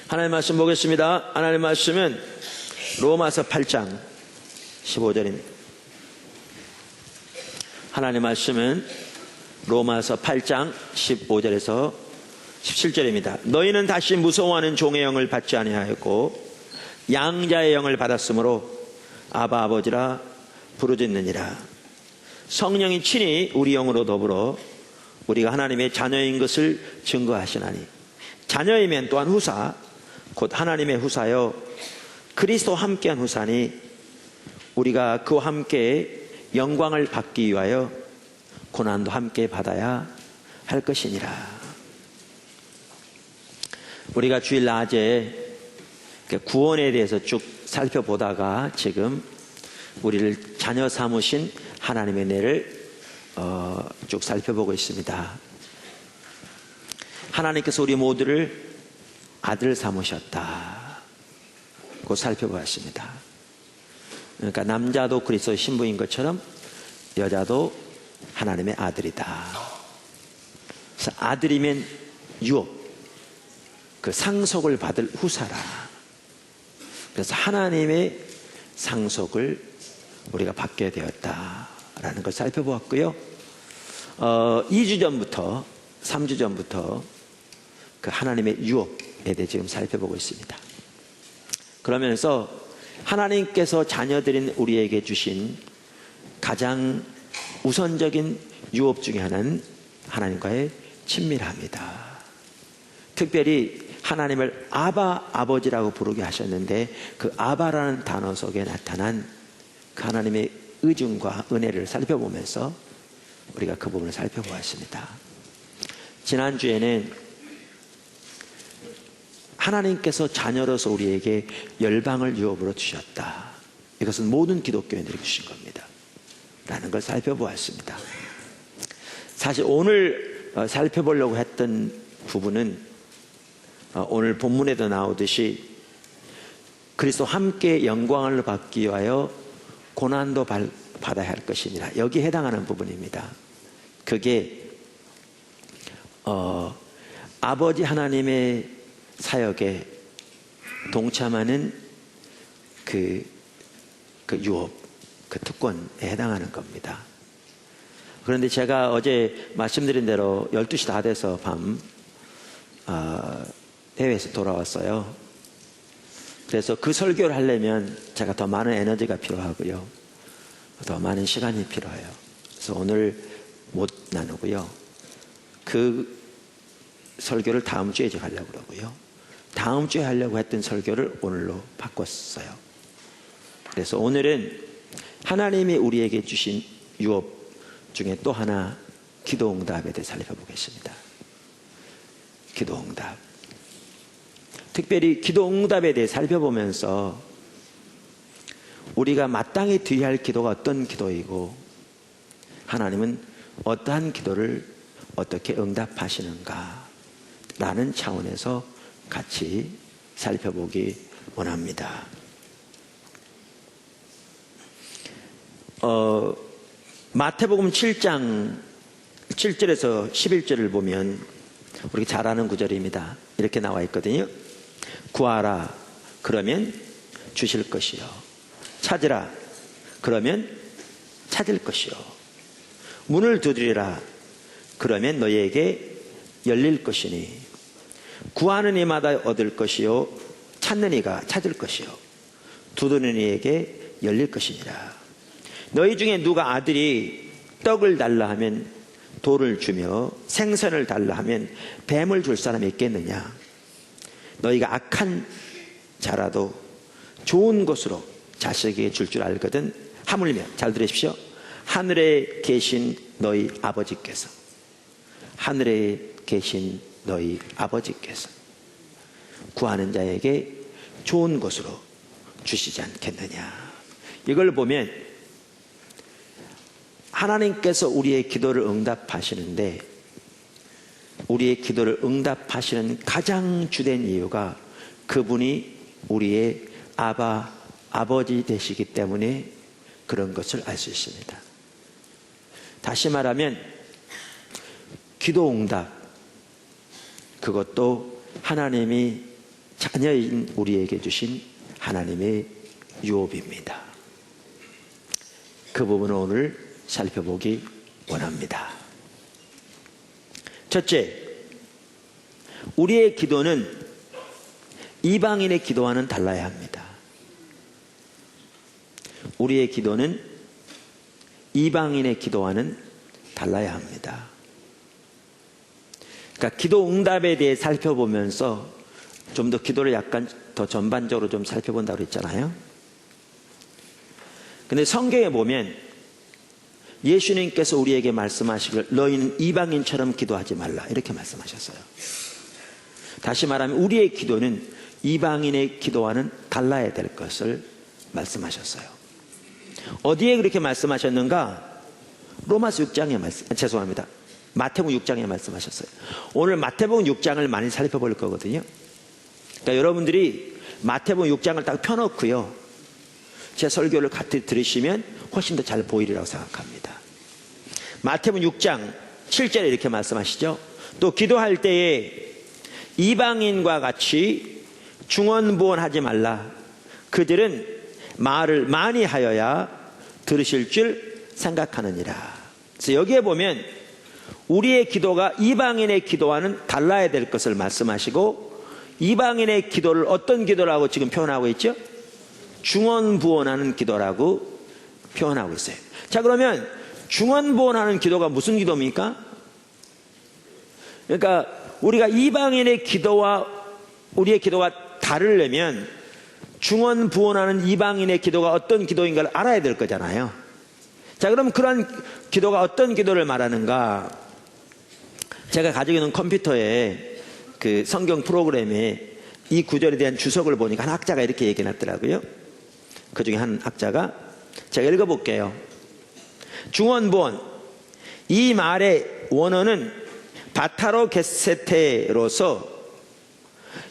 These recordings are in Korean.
하나님의 말씀 보겠습니다. 하나님의 말씀은 로마서 8장 15절입니다. 하나님의 말씀은 로마서 8장 15절에서 17절입니다. 너희는 다시 무서워하는 종의 영을 받지 아니하였고 양자의 영을 받았으므로 아바 아버지라 부르짖느니라. 성령이 친히 우리 영으로 더불어 우리가 하나님의 자녀인 것을 증거하시나니 자녀이면 또한 후사 곧 하나님의 후사여 그리스도와 함께한 후사니 우리가 그와 함께 영광을 받기 위하여 고난도 함께 받아야 할 것이니라. 우리가 주일 낮에 구원에 대해서 쭉 살펴보다가 지금 우리를 자녀 삼으신 하나님의 은혜를 쭉 살펴보고 있습니다. 하나님께서 우리 모두를 아들 삼으셨다고 살펴보았습니다. 그러니까 남자도 그리스도의 신부인 것처럼 여자도 하나님의 아들이다. 그래서 아들이면 유업, 그 상속을 받을 후사라. 그래서 하나님의 상속을 우리가 받게 되었다라는 걸 살펴보았고요. 2주 전부터 3주 전부터 그 하나님의 유업에 대해 지금 살펴보고 있습니다. 그러면서 하나님께서 자녀들인 우리에게 주신 가장 우선적인 유업 중에 하나는 하나님과의 친밀함이다. 특별히 하나님을 아바 아버지라고 부르게 하셨는데 그 아바라는 단어 속에 나타난 그 하나님의 의중과 은혜를 살펴보면서 우리가 그 부분을 살펴보았습니다. 지난주에는 하나님께서 자녀로서 우리에게 열방을 유업으로 주셨다. 이것은 모든 기독교인들에게 주신 겁니다. 라는 걸 살펴보았습니다. 사실 오늘 살펴보려고 했던 부분은 오늘 본문에도 나오듯이 그리스도와 함께 영광을 받기 위하여 고난도 받아야 할 것이니라. 여기에 해당하는 부분입니다. 그게 아버지 하나님의 사역에 동참하는 그 유업, 그 특권에 해당하는 겁니다. 그런데 제가 어제 말씀드린 대로 12시 다 돼서 밤 해외에서 돌아왔어요. 그래서 그 설교를 하려면 제가 더 많은 에너지가 필요하고요, 더 많은 시간이 필요해요. 그래서 오늘 못 나누고요, 그 설교를 다음 주에 하려고 그러고요, 다음 주에 하려고 했던 설교를 오늘로 바꿨어요. 그래서 오늘은 하나님이 우리에게 주신 유업 중에 또 하나, 기도응답에 대해 살펴보겠습니다. 기도응답. 특별히 기도응답에 대해 살펴보면서 우리가 마땅히 드려야 할 기도가 어떤 기도이고 하나님은 어떠한 기도를 어떻게 응답하시는가 라는 차원에서 같이 살펴보기 원합니다. 마태복음 7장 7절에서 11절을 보면 우리가 잘 아는 구절입니다. 이렇게 나와 있거든요. 구하라 그러면 주실 것이요, 찾으라 그러면 찾을 것이요, 문을 두드리라 그러면 너희에게 열릴 것이니 구하는 이마다 얻을 것이요 찾는 이가 찾을 것이요 두드리는 이에게 열릴 것이니라. 너희 중에 누가 아들이 떡을 달라 하면 돌을 주며 생선을 달라 하면 뱀을 줄 사람이 있겠느냐. 너희가 악한 자라도 좋은 것으로 자식에게 줄 줄 알거든 하물며, 잘 들으십시오, 하늘에 계신 너희 아버지께서, 하늘에 계신 너희 아버지께서 구하는 자에게 좋은 것으로 주시지 않겠느냐. 이걸 보면 하나님께서 우리의 기도를 응답하시는데, 우리의 기도를 응답하시는 가장 주된 이유가 그분이 우리의 아버지 되시기 때문에 그런 것을 알 수 있습니다. 다시 말하면 기도 응답, 그것도 하나님이 자녀인 우리에게 주신 하나님의 유업입니다. 그 부분을 오늘 살펴보기 원합니다. 첫째, 우리의 기도는 이방인의 기도와는 달라야 합니다. 우리의 기도는 이방인의 기도와는 달라야 합니다. 그러니까 기도 응답에 대해 살펴보면서 좀 더 기도를 약간 더 전반적으로 좀 살펴본다고 했잖아요. 근데 성경에 보면 예수님께서 우리에게 말씀하시길 너희는 이방인처럼 기도하지 말라 이렇게 말씀하셨어요. 다시 말하면 우리의 기도는 이방인의 기도와는 달라야 될 것을 말씀하셨어요. 어디에 그렇게 말씀하셨는가? 로마서 6장에 마태복음 6장에 말씀하셨어요. 오늘 마태복음 6장을 많이 살펴볼 거거든요. 그러니까 여러분들이 마태복음 6장을 딱 펴놓고요, 제 설교를 같이 들으시면 훨씬 더 잘 보이리라고 생각합니다. 마태복음 6장 7절에 이렇게 말씀하시죠. 또 기도할 때에 이방인과 같이 중언부언하지 말라. 그들은 말을 많이 하여야 들으실 줄 생각하느니라. 그래서 여기에 보면 우리의 기도가 이방인의 기도와는 달라야 될 것을 말씀하시고, 이방인의 기도를 어떤 기도라고 지금 표현하고 있죠? 중언부언하는 기도라고 표현하고 있어요. 자, 그러면 중언부언하는 기도가 무슨 기도입니까? 그러니까 우리가 이방인의 기도와 우리의 기도가 다르려면 중언부언하는 이방인의 기도가 어떤 기도인가를 알아야 될 거잖아요. 자, 그럼 그런 기도가 어떤 기도를 말하는가? 제가 가지고 있는 컴퓨터에 그 성경 프로그램에 이 구절에 대한 주석을 보니까 한 학자가 이렇게 얘기해놨더라고요. 그 중에 한 학자가, 제가 읽어볼게요. 중언부언, 이 말의 원어는 바타로게세테로서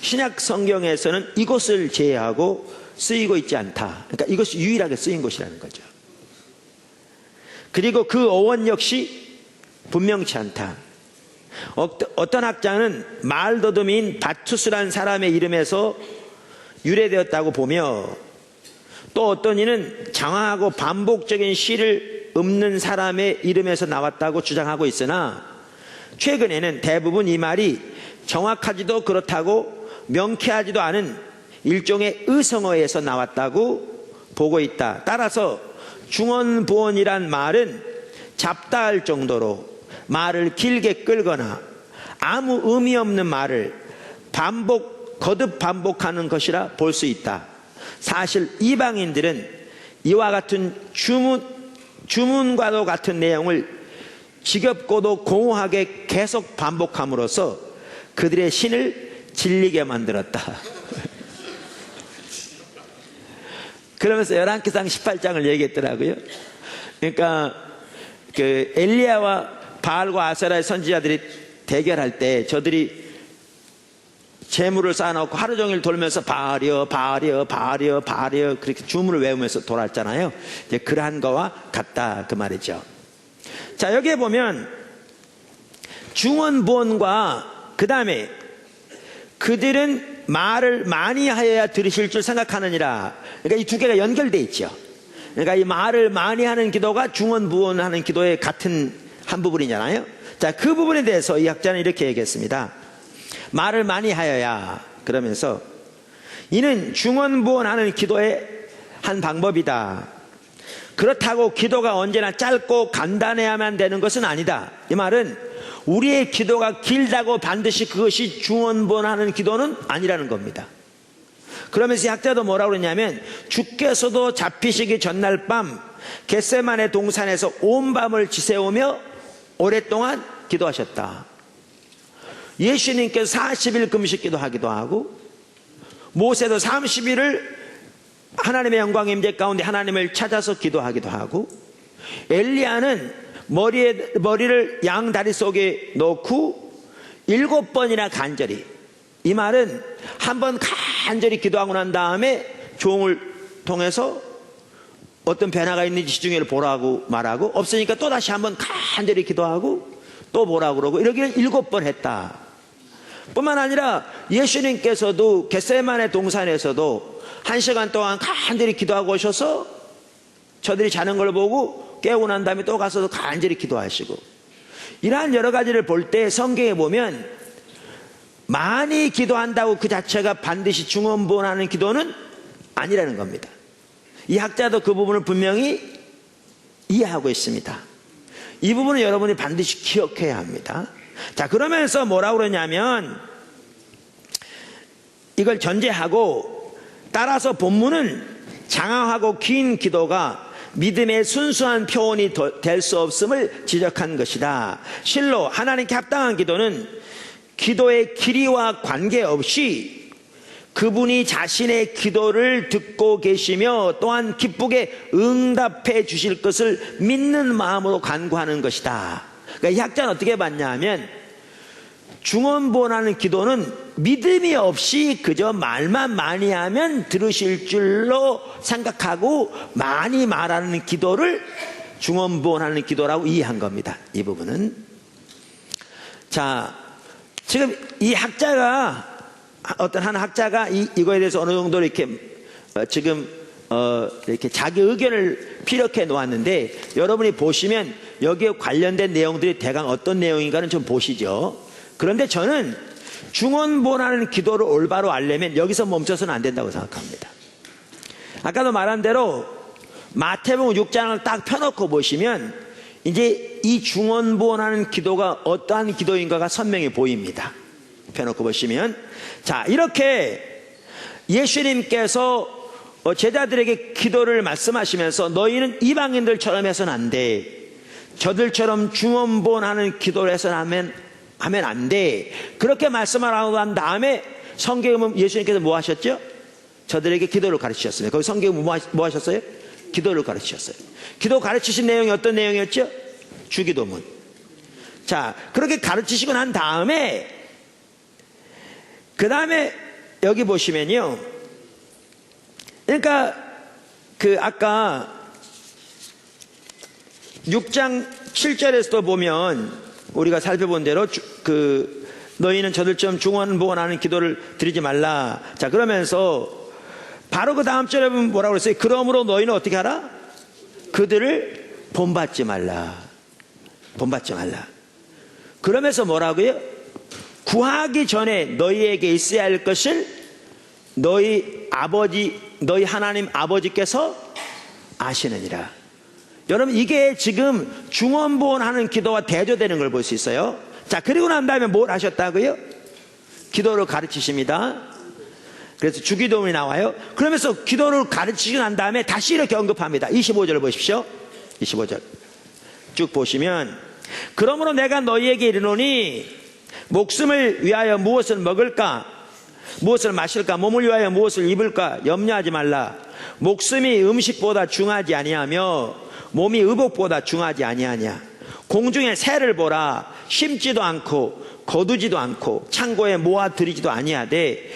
신약 성경에서는 이것을 제외하고 쓰이고 있지 않다. 그러니까 이것이 유일하게 쓰인 것이라는 거죠. 그리고 그 어원 역시 분명치 않다. 어떤 학자는 말더듬인 바투스라는 사람의 이름에서 유래되었다고 보며, 또 어떤 이는 장황하고 반복적인 시를 읊는 사람의 이름에서 나왔다고 주장하고 있으나, 최근에는 대부분 이 말이 정확하지도 그렇다고 명쾌하지도 않은 일종의 의성어에서 나왔다고 보고 있다. 따라서 중언부언이란 말은 잡다할 정도로 말을 길게 끌거나 아무 의미 없는 말을 거듭 반복하는 것이라 볼 수 있다. 사실 이방인들은 이와 같은 주문과도 같은 내용을 지겹고도 공허하게 계속 반복함으로써 그들의 신을 질리게 만들었다. 그러면서 열왕기상 18장을 얘기했더라고요. 그러니까 그 엘리야와 바알과 아세라의 선지자들이 대결할 때 저들이 재물을 쌓아놓고 하루 종일 돌면서 바알이여 바알이여 바알이여 바알이여 그렇게 주문을 외우면서 돌았잖아요. 이제 그러한 거와 같다 그 말이죠. 자, 여기에 보면 중언부언과 그 다음에 그들은 말을 많이 하여야 들으실 줄 생각하느니라. 그러니까 이 두 개가 연결되어 있죠. 그러니까 이 말을 많이 하는 기도가 중언부언하는 기도의 같은 한 부분이잖아요. 자, 그 부분에 대해서 이 학자는 이렇게 얘기했습니다. 말을 많이 하여야, 그러면서 이는 중언부언하는 기도의 한 방법이다. 그렇다고 기도가 언제나 짧고 간단해야만 되는 것은 아니다. 이 말은 우리의 기도가 길다고 반드시 그것이 중언부언하는 기도는 아니라는 겁니다. 그러면서 이 학자도 뭐라고 그러냐면, 주께서도 잡히시기 전날 밤 겟세마네 동산에서 온 밤을 지새우며 오랫동안 기도하셨다. 예수님께서 40일 금식 기도하기도 하고, 모세도 30일을 하나님의 영광의 임재 가운데 하나님을 찾아서 기도하기도 하고, 엘리야는 머리를 양 다리 속에 넣고 7번이나 간절히, 이 말은 한 번 간절히 기도하고 난 다음에 종을 통해서 어떤 변화가 있는지 시중에를 보라고 말하고, 없으니까 또 다시 한번 간절히 기도하고 또 보라고 그러고, 이러기를 7번 했다. 뿐만 아니라 예수님께서도 겟세마네 동산에서도 1시간 동안 간절히 기도하고 오셔서 저들이 자는 걸 보고 깨우고 난 다음에 또 가서 간절히 기도하시고, 이러한 여러 가지를 볼 때 성경에 보면 많이 기도한다고 그 자체가 반드시 중언부언하는 기도는 아니라는 겁니다. 이 학자도 그 부분을 분명히 이해하고 있습니다. 이 부분은 여러분이 반드시 기억해야 합니다. 자, 그러면서 뭐라고 그러냐면, 이걸 전제하고 따라서 본문은 장황하고 긴 기도가 믿음의 순수한 표현이 될 수 없음을 지적한 것이다. 실로 하나님께 합당한 기도는 기도의 길이와 관계없이 그분이 자신의 기도를 듣고 계시며 또한 기쁘게 응답해 주실 것을 믿는 마음으로 간구하는 것이다. 그러니까 이 학자는 어떻게 봤냐 하면, 중언부언하는 기도는 믿음이 없이 그저 말만 많이 하면 들으실 줄로 생각하고 많이 말하는 기도를 중언부언하는 기도라고 이해한 겁니다. 이 부분은. 자, 지금 이 학자가, 어떤 한 학자가 이거에 대해서 어느 정도 이렇게 지금 이렇게 자기 의견을 피력해 놓았는데, 여러분이 보시면 여기에 관련된 내용들이 대강 어떤 내용인가는 좀 보시죠. 그런데 저는 중언부언하는 기도를 올바로 알려면 여기서 멈춰서는 안 된다고 생각합니다. 아까도 말한 대로 마태복음 6장을 딱 펴놓고 보시면 이제 이 중언부언하는 기도가 어떠한 기도인가가 선명히 보입니다. 펴놓고 보시면, 자, 이렇게 예수님께서 제자들에게 기도를 말씀하시면서 너희는 이방인들처럼 해서는 안 돼, 저들처럼 중언부언하는 기도를 해서는 하면 안 돼, 그렇게 말씀을 하고 난 다음에 성경은 예수님께서 뭐 하셨죠? 저들에게 기도를 가르치셨습니다. 거기 성경은 뭐 하셨어요? 기도를 가르치셨어요. 기도 가르치신 내용이 어떤 내용이었죠? 주기도문. 자, 그렇게 가르치시고 난 다음에 그 다음에 여기 보시면요, 그러니까 그 아까 6장 7절에서도 보면 우리가 살펴본 대로 너희는 저들처럼 중언부언하는 기도를 드리지 말라. 자, 그러면서 바로 그 다음 절에 보면 뭐라고 그랬어요? 그러므로 너희는 어떻게 하라? 그들을 본받지 말라. 본받지 말라. 그러면서 뭐라고요? 구하기 전에 너희에게 있어야 할 것을 너희 하나님 아버지께서 아시느니라. 여러분, 이게 지금 중언부언하는 기도와 대조되는 걸 볼 수 있어요. 자, 그리고 난 다음에 뭘 하셨다고요? 기도를 가르치십니다. 그래서 주기도문이 나와요. 그러면서 기도를 가르치고 난 다음에 다시 이렇게 언급합니다. 25절 보십시오. 25절 쭉 보시면, 그러므로 내가 너희에게 이르노니 목숨을 위하여 무엇을 먹을까, 무엇을 마실까, 몸을 위하여 무엇을 입을까 염려하지 말라. 목숨이 음식보다 중하지 아니하며 몸이 의복보다 중하지 아니하냐. 공중의 새를 보라. 심지도 않고 거두지도 않고 창고에 모아 들이지도 아니하되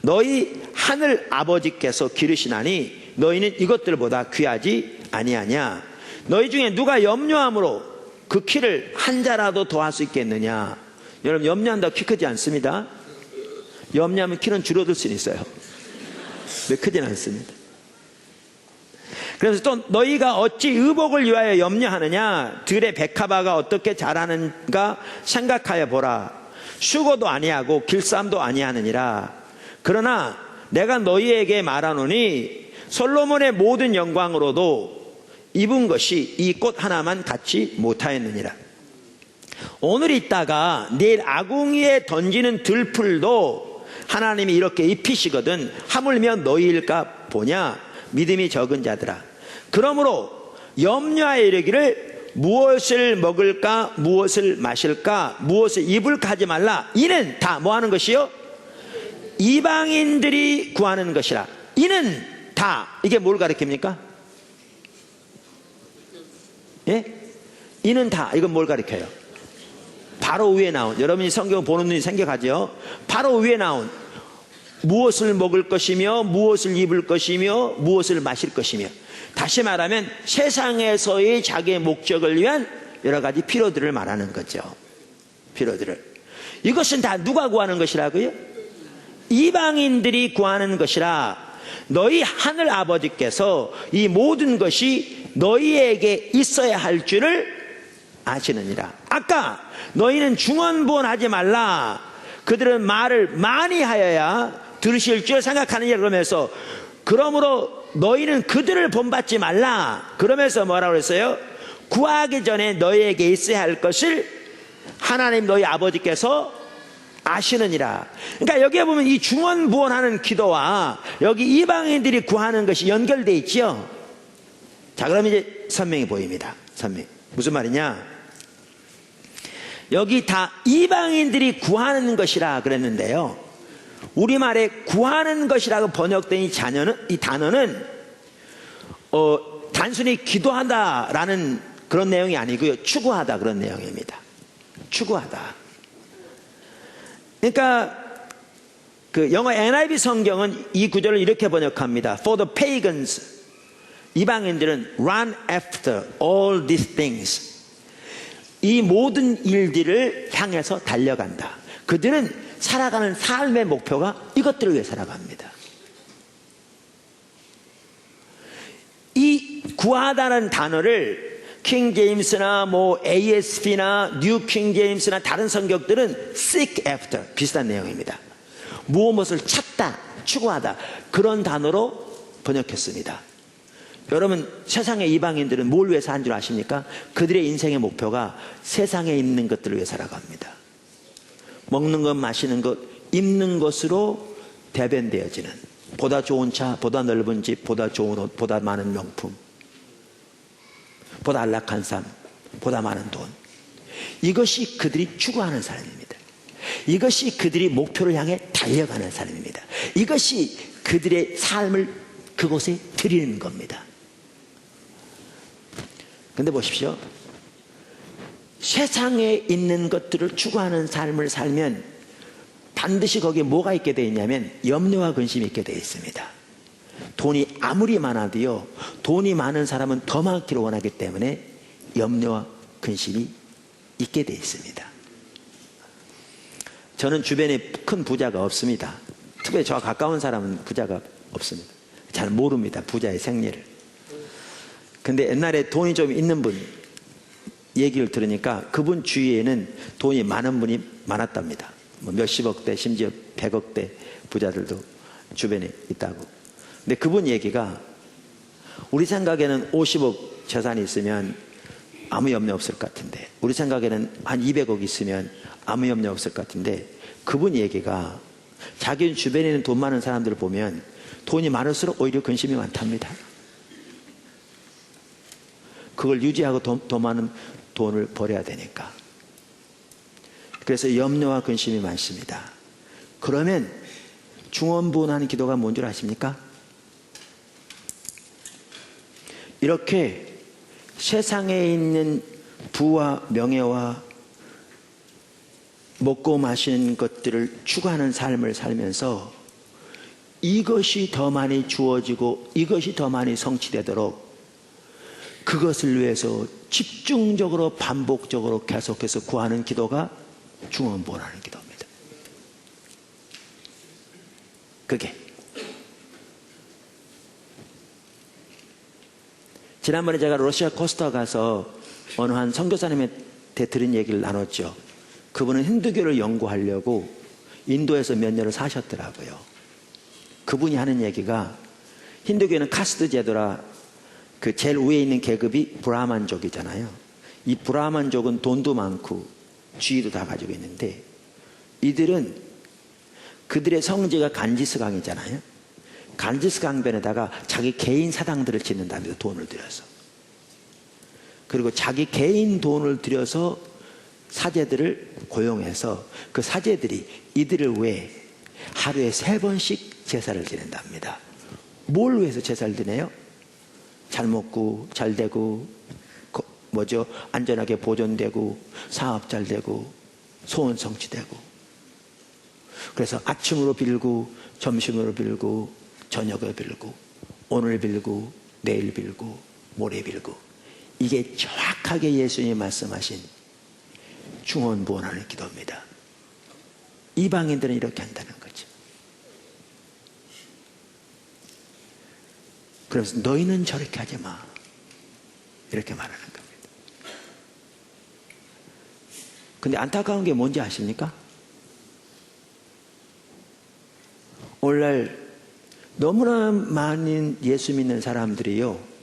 너희 하늘 아버지께서 기르시나니 너희는 이것들보다 귀하지 아니하냐. 너희 중에 누가 염려함으로 그 키를 한 자라도 더할 수 있겠느냐. 여러분, 염려한다고 키 크지 않습니다. 염려하면 키는 줄어들 수는 있어요. 근데 크진 않습니다. 그래서 또 너희가 어찌 의복을 위하여 염려하느냐. 들의 백합화가 어떻게 자라는가 생각하여 보라. 수고도 아니하고 길쌈도 아니하느니라. 그러나 내가 너희에게 말하노니 솔로몬의 모든 영광으로도 입은 것이 이 꽃 하나만 갖지 못하였느니라. 오늘 있다가 내일 아궁이에 던지는 들풀도 하나님이 이렇게 입히시거든 하물며 너희일까 보냐. 믿음이 적은 자들아. 그러므로 염려하여 이르기를 무엇을 먹을까, 무엇을 마실까, 무엇을 입을까 하지 말라. 이는 다 뭐 하는 것이요? 이방인들이 구하는 것이라. 이는 다, 이게 뭘 가리킵니까? 예? 이는 다, 이건 뭘 가리켜요? 바로 위에 나온, 여러분이 성경 보는 눈이 생겨가죠. 바로 위에 나온 무엇을 먹을 것이며 무엇을 입을 것이며 무엇을 마실 것이며, 다시 말하면 세상에서의 자기의 목적을 위한 여러 가지 필요들을 말하는 거죠. 필요들을. 이것은 다 누가 구하는 것이라고요? 이방인들이 구하는 것이라 너희 하늘 아버지께서 이 모든 것이 너희에게 있어야 할 줄을 아시느니라. 아까 너희는 중언부언하지 말라, 그들은 말을 많이 하여야 들으실 줄 생각하느냐 그러면서, 그러므로 너희는 그들을 본받지 말라 그러면서 뭐라고 그랬어요? 구하기 전에 너희에게 있어야 할 것을 하나님 너희 아버지께서 아시느니라. 그러니까 여기에 보면 이 중언부언하는 기도와 여기 이방인들이 구하는 것이 연결되어 있죠. 자, 그럼 이제 선명히 보입니다. 선명. 무슨 말이냐? 여기 다 이방인들이 구하는 것이라 그랬는데요, 우리말에 구하는 것이라고 번역된 이 단어는 단순히 기도한다라는 그런 내용이 아니고요, 추구하다 그런 내용입니다. 추구하다. 그러니까 그 영어 NIV 성경은 이 구절을 이렇게 번역합니다. For the pagans, 이방인들은 run after all these things, 이 모든 일들을 향해서 달려간다. 그들은 살아가는 삶의 목표가 이것들을 위해 살아갑니다. 이 구하다는 단어를 킹 제임스나 뭐 ASP나 뉴 킹 제임스나 다른 성격들은 seek after, 비슷한 내용입니다. 무엇을 찾다, 추구하다, 그런 단어로 번역했습니다. 여러분, 세상의 이방인들은 뭘 위해 사는 줄 아십니까? 그들의 인생의 목표가 세상에 있는 것들을 위해 살아갑니다. 먹는 것, 마시는 것, 입는 것으로 대변되어지는, 보다 좋은 차, 보다 넓은 집, 보다 좋은 옷, 보다 많은 명품, 보다 안락한 삶, 보다 많은 돈, 이것이 그들이 추구하는 사람입니다. 이것이 그들이 목표를 향해 달려가는 사람입니다. 이것이 그들의 삶을 그곳에 드리는 겁니다. 근데 보십시오, 세상에 있는 것들을 추구하는 삶을 살면 반드시 거기에 뭐가 있게 되어 있냐면 염려와 근심이 있게 되어 있습니다. 돈이 아무리 많아도요, 돈이 많은 사람은 더 많기를 원하기 때문에 염려와 근심이 있게 되어 있습니다. 저는 주변에 큰 부자가 없습니다. 특별히 저와 가까운 사람은 부자가 없습니다. 잘 모릅니다, 부자의 생리를. 근데 옛날에 돈이 좀 있는 분 얘기를 들으니까 그분 주위에는 돈이 많은 분이 많았답니다. 뭐 몇십억대, 심지어 100억대 부자들도 주변에 있다고. 근데 그분 얘기가, 우리 생각에는 50억 재산이 있으면 아무 염려 없을 것 같은데, 우리 생각에는 한 200억 있으면 아무 염려 없을 것 같은데, 그분 얘기가 자기 주변에 있는 돈 많은 사람들을 보면 돈이 많을수록 오히려 근심이 많답니다. 그걸 유지하고 더 많은 돈을 벌어야 되니까. 그래서 염려와 근심이 많습니다. 그러면 중언부언하는 기도가 뭔 줄 아십니까? 이렇게 세상에 있는 부와 명예와 먹고 마시는 것들을 추구하는 삶을 살면서 이것이 더 많이 주어지고 이것이 더 많이 성취되도록 그것을 위해서 집중적으로 반복적으로 계속해서 구하는 기도가 중언부언하는 기도입니다. 그게 지난번에 제가 러시아 코스타 가서 어느 한 선교사님한테 들은 얘기를 나눴죠. 그분은 힌두교를 연구하려고 인도에서 몇 년을 사셨더라고요. 그분이 하는 얘기가, 힌두교는 카스트 제도라 그 제일 위에 있는 계급이 브라만족이잖아요. 이 브라만족은 돈도 많고 지위도 다 가지고 있는데, 이들은 그들의 성지가 간지스 강이잖아요. 간지스 강변에다가 자기 개인 사당들을 짓는답니다. 돈을 들여서. 그리고 자기 개인 돈을 들여서 사제들을 고용해서 그 사제들이 이들을 위해 하루에 3번씩 제사를 지낸답니다. 뭘 위해서 제사를 지내요? 잘 먹고 잘 되고 안전하게 보존되고 사업 잘 되고 소원 성취되고. 그래서 아침으로 빌고 점심으로 빌고 저녁에 빌고 오늘 빌고 내일 빌고 모레 빌고. 이게 정확하게 예수님이 말씀하신 중언부언하는 기도입니다. 이방인들은 이렇게 한다는 거죠. 그래서 너희는 저렇게 하지 마, 이렇게 말하는 겁니다. 근데 안타까운 게 뭔지 아십니까? 오늘날 너무나 많은 예수 믿는 사람들이요,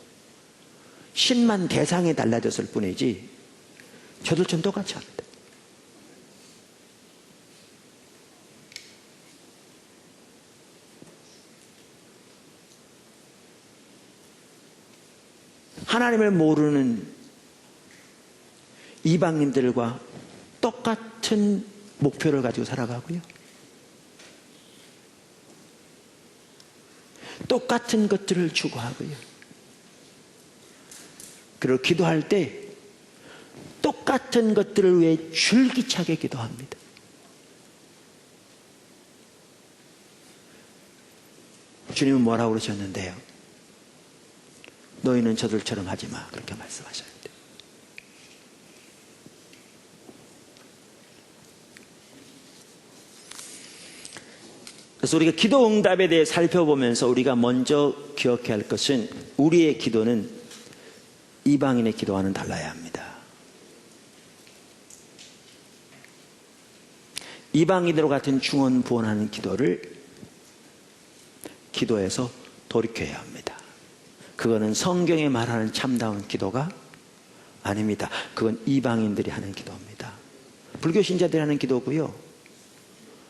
신만 대상이 달라졌을 뿐이지 저들처럼 똑같이 합니다. 하나님을 모르는 이방인들과 똑같은 목표를 가지고 살아가고요, 똑같은 것들을 추구하고요, 그리고 기도할 때 똑같은 것들을 위해 줄기차게 기도합니다. 주님은 뭐라고 그러셨는데요? 너희는 저들처럼 하지 마, 그렇게 말씀하셨는데. 그래서 우리가 기도 응답에 대해 살펴보면서 우리가 먼저 기억해야 할 것은, 우리의 기도는 이방인의 기도와는 달라야 합니다. 이방인으로 같은 중언부언하는 기도를 기도에서 돌이켜야 합니다. 그거는 성경에 말하는 참다운 기도가 아닙니다. 그건 이방인들이 하는 기도입니다. 불교 신자들이 하는 기도고요,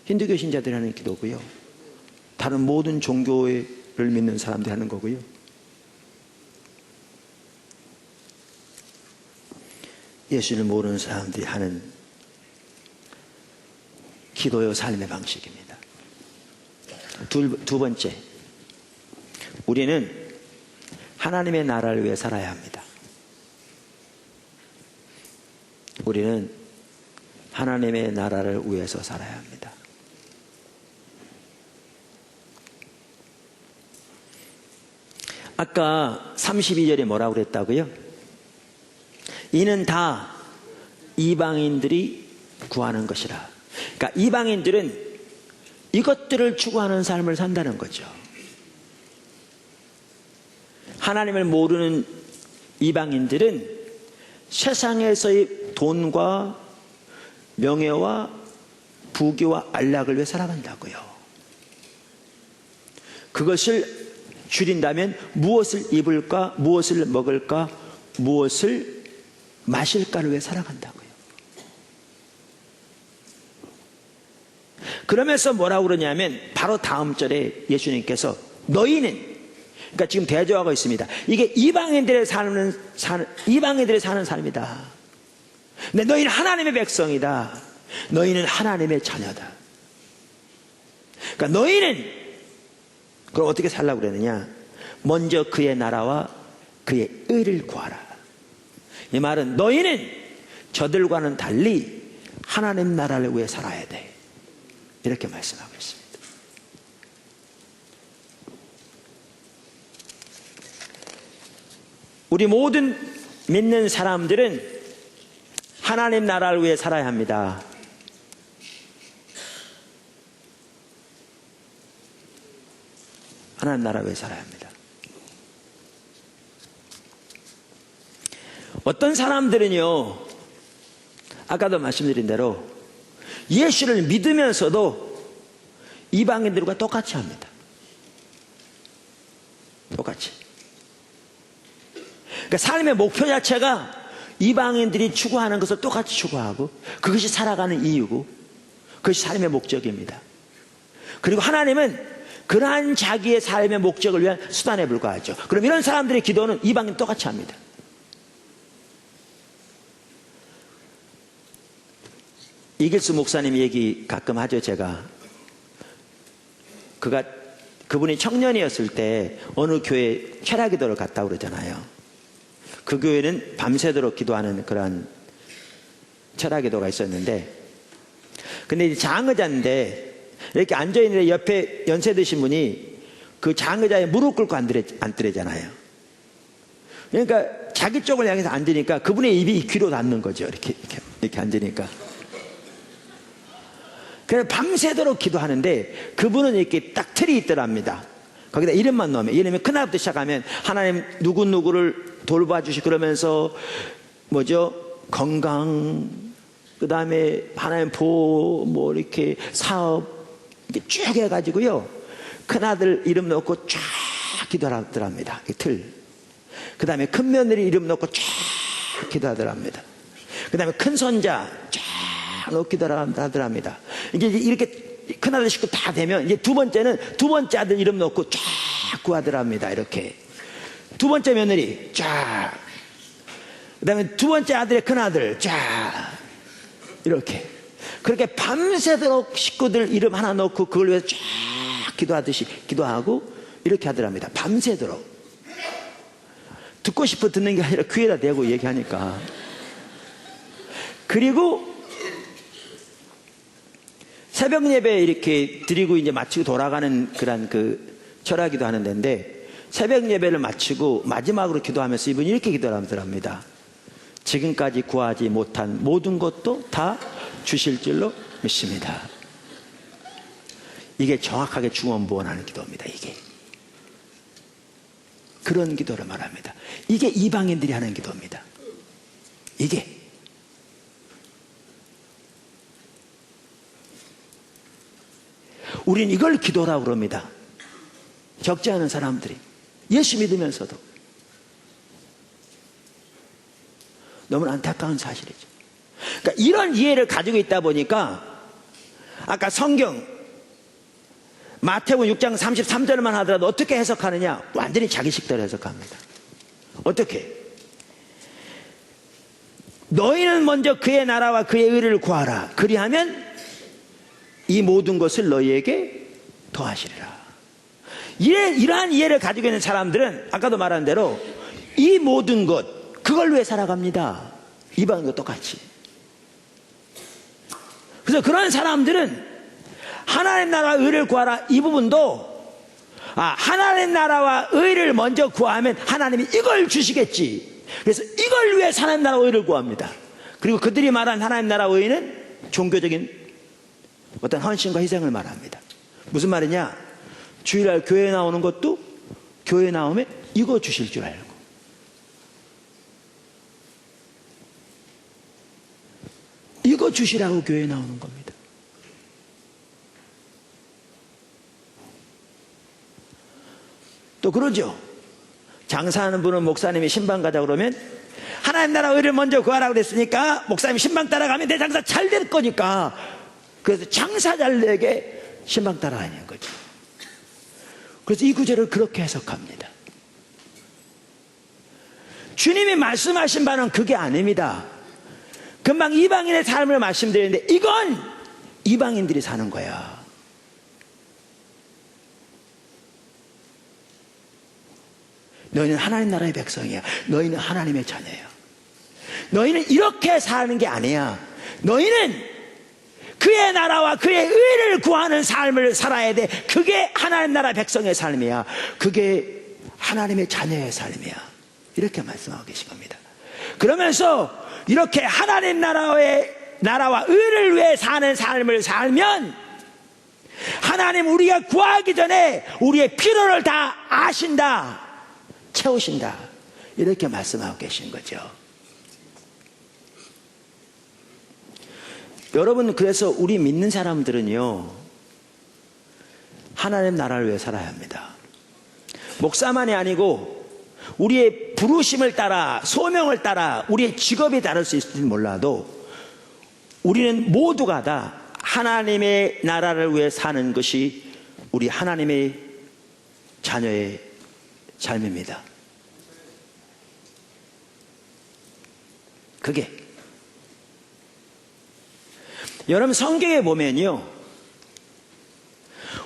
힌두교 신자들이 하는 기도고요, 다른 모든 종교를 믿는 사람들이 하는 거고요. 예수를 모르는 사람들이 하는 기도요 삶의 방식입니다. 두 번째, 우리는 하나님의 나라를 위해 살아야 합니다. 우리는 하나님의 나라를 위해서 살아야 합니다. 아까 32절에 뭐라고 그랬다고요? 이는 다 이방인들이 구하는 것이라. 그러니까 이방인들은 이것들을 추구하는 삶을 산다는 거죠. 하나님을 모르는 이방인들은 세상에서의 돈과 명예와 부귀와 안락을 위해 살아간다고요. 그것을 줄인다면 무엇을 입을까, 무엇을 먹을까, 무엇을 마실까를 위해 살아간다고요. 그러면서 뭐라고 그러냐면, 바로 다음 절에 예수님께서 너희는, 그러니까 지금 대조하고 있습니다. 이게 이방인들의 사는 삶이다. 근데 너희는 하나님의 백성이다. 너희는 하나님의 자녀다. 그러니까 너희는 그걸 어떻게 살라고 그러느냐? 먼저 그의 나라와 그의 의를 구하라. 이 말은 너희는 저들과는 달리 하나님 나라를 위해 살아야 돼, 이렇게 말씀하고 있습니다. 우리 모든 믿는 사람들은 하나님 나라를 위해 살아야 합니다. 하나님 나라를 위해 살아야 합니다. 어떤 사람들은요, 아까도 말씀드린 대로 예수를 믿으면서도 이방인들과 똑같이 합니다. 똑같이. 그러니까 삶의 목표 자체가 이방인들이 추구하는 것을 똑같이 추구하고, 그것이 살아가는 이유고, 그것이 삶의 목적입니다. 그리고 하나님은 그러한 자기의 삶의 목적을 위한 수단에 불과하죠. 그럼 이런 사람들의 기도는 이방인 똑같이 합니다. 이길수 목사님 얘기 가끔 하죠. 제가 그분이 청년이었을 때 어느 교회 철야기도를 갔다고 그러잖아요. 그 교회는 밤새도록 기도하는 그런 철학기도가 있었는데, 근데 이제 장의자인데 이렇게 앉아있는데 옆에 연세 드신 분이 그 장의자에 무릎 꿇고 앉더래잖아요. 그러니까 자기 쪽을 향해서 앉으니까 그분의 입이 귀로 닿는 거죠. 이렇게 앉으니까. 그래서 밤새도록 기도하는데 그분은 이렇게 딱 틀이 있더랍니다. 거기다 이름만 넣으면, 예를 들면 큰아부터 시작하면 하나님 누구누구를 돌봐주시고, 그러면서 건강, 그 다음에 하나님 보호, 이렇게 사업, 이렇게 쭉 해가지고요, 큰아들 이름 넣고 쫙 기도하더랍니다. 이 틀. 그 다음에 큰며느리 이름 넣고 쫙 기도하더랍니다. 그 다음에 큰손자 쫙 넣고 기도하더랍니다. 이제 이렇게 큰아들 식구 다 되면 이제 두 번째는 두 번째 아들 이름 넣고 쫙 구하더랍니다. 이렇게 두 번째 며느리 쫙, 그 다음에 두 번째 아들의 큰아들 쫙, 이렇게 그렇게 밤새도록 식구들 이름 하나 넣고 그걸 위해서 쫙 기도하듯이 기도하고 이렇게 하더랍니다. 밤새도록. 듣고 싶어 듣는 게 아니라 귀에다 대고 얘기하니까. 그리고 새벽 예배 이렇게 드리고 이제 마치고 돌아가는 그런 그 철학기도 하는 데인데, 새벽 예배를 마치고 마지막으로 기도하면서 이분이 이렇게 기도를 합니다. 지금까지 구하지 못한 모든 것도 다 주실 줄로 믿습니다. 이게 정확하게 중언부언하는 기도입니다. 이게 그런 기도를 말합니다. 이게 이방인들이 하는 기도입니다. 이게 우린 이걸 기도라고 그럽니다. 적지 않은 사람들이 예수 믿으면서도. 너무 안타까운 사실이죠. 그러니까 이런 이해를 가지고 있다 보니까 아까 성경 마태복음 6장 33절만 하더라도 어떻게 해석하느냐? 완전히 자기 식대로 해석합니다. 어떻게? 너희는 먼저 그의 나라와 그의 의를 구하라. 그리하면 이 모든 것을 너희에게 더하시리라. 이러한 이해를 가지고 있는 사람들은 아까도 말한 대로 이 모든 것, 그걸 위해 살아갑니다. 이방인과 똑같이. 그래서 그런 사람들은 하나님 나라와 의를 구하라, 이 부분도 하나님 나라와 의를 먼저 구하면 하나님이 이걸 주시겠지. 그래서 이걸 위해 하나님 나라와 의를 구합니다. 그리고 그들이 말한 하나님 나라와 의는 종교적인 어떤 헌신과 희생을 말합니다. 무슨 말이냐? 주일날 교회에 나오는 것도 교회에 나오면 이거 주실 줄 알고, 이거 주시라고 교회에 나오는 겁니다. 또 그러죠. 장사하는 분은 목사님이 신방 가자 그러면 하나님 나라 의를 먼저 구하라고 그랬으니까 목사님이 신방 따라가면 내 장사 잘 될 거니까, 그래서 장사 잘 되게 신방 따라가는 거죠. 그래서 이 구절을 그렇게 해석합니다. 주님이 말씀하신 바는 그게 아닙니다. 금방 이방인의 삶을 말씀드렸는데 이건 이방인들이 사는 거야. 너희는 하나님 나라의 백성이야. 너희는 하나님의 자녀야. 너희는 이렇게 사는 게 아니야. 너희는 그의 나라와 그의 의를 구하는 삶을 살아야 돼. 그게 하나님 나라 백성의 삶이야. 그게 하나님의 자녀의 삶이야. 이렇게 말씀하고 계신 겁니다. 그러면서 이렇게 하나님 나라와 의를 위해 사는 삶을 살면 하나님 우리가 구하기 전에 우리의 필요를 다 아신다, 채우신다, 이렇게 말씀하고 계신 거죠. 여러분, 그래서 우리 믿는 사람들은요, 하나님 나라를 위해 살아야 합니다. 목사만이 아니고 우리의 부르심을 따라, 소명을 따라, 우리의 직업이 다를 수 있을지 몰라도 우리는 모두가 다 하나님의 나라를 위해 사는 것이 우리 하나님의 자녀의 삶입니다. 그게 여러분, 성경에 보면요,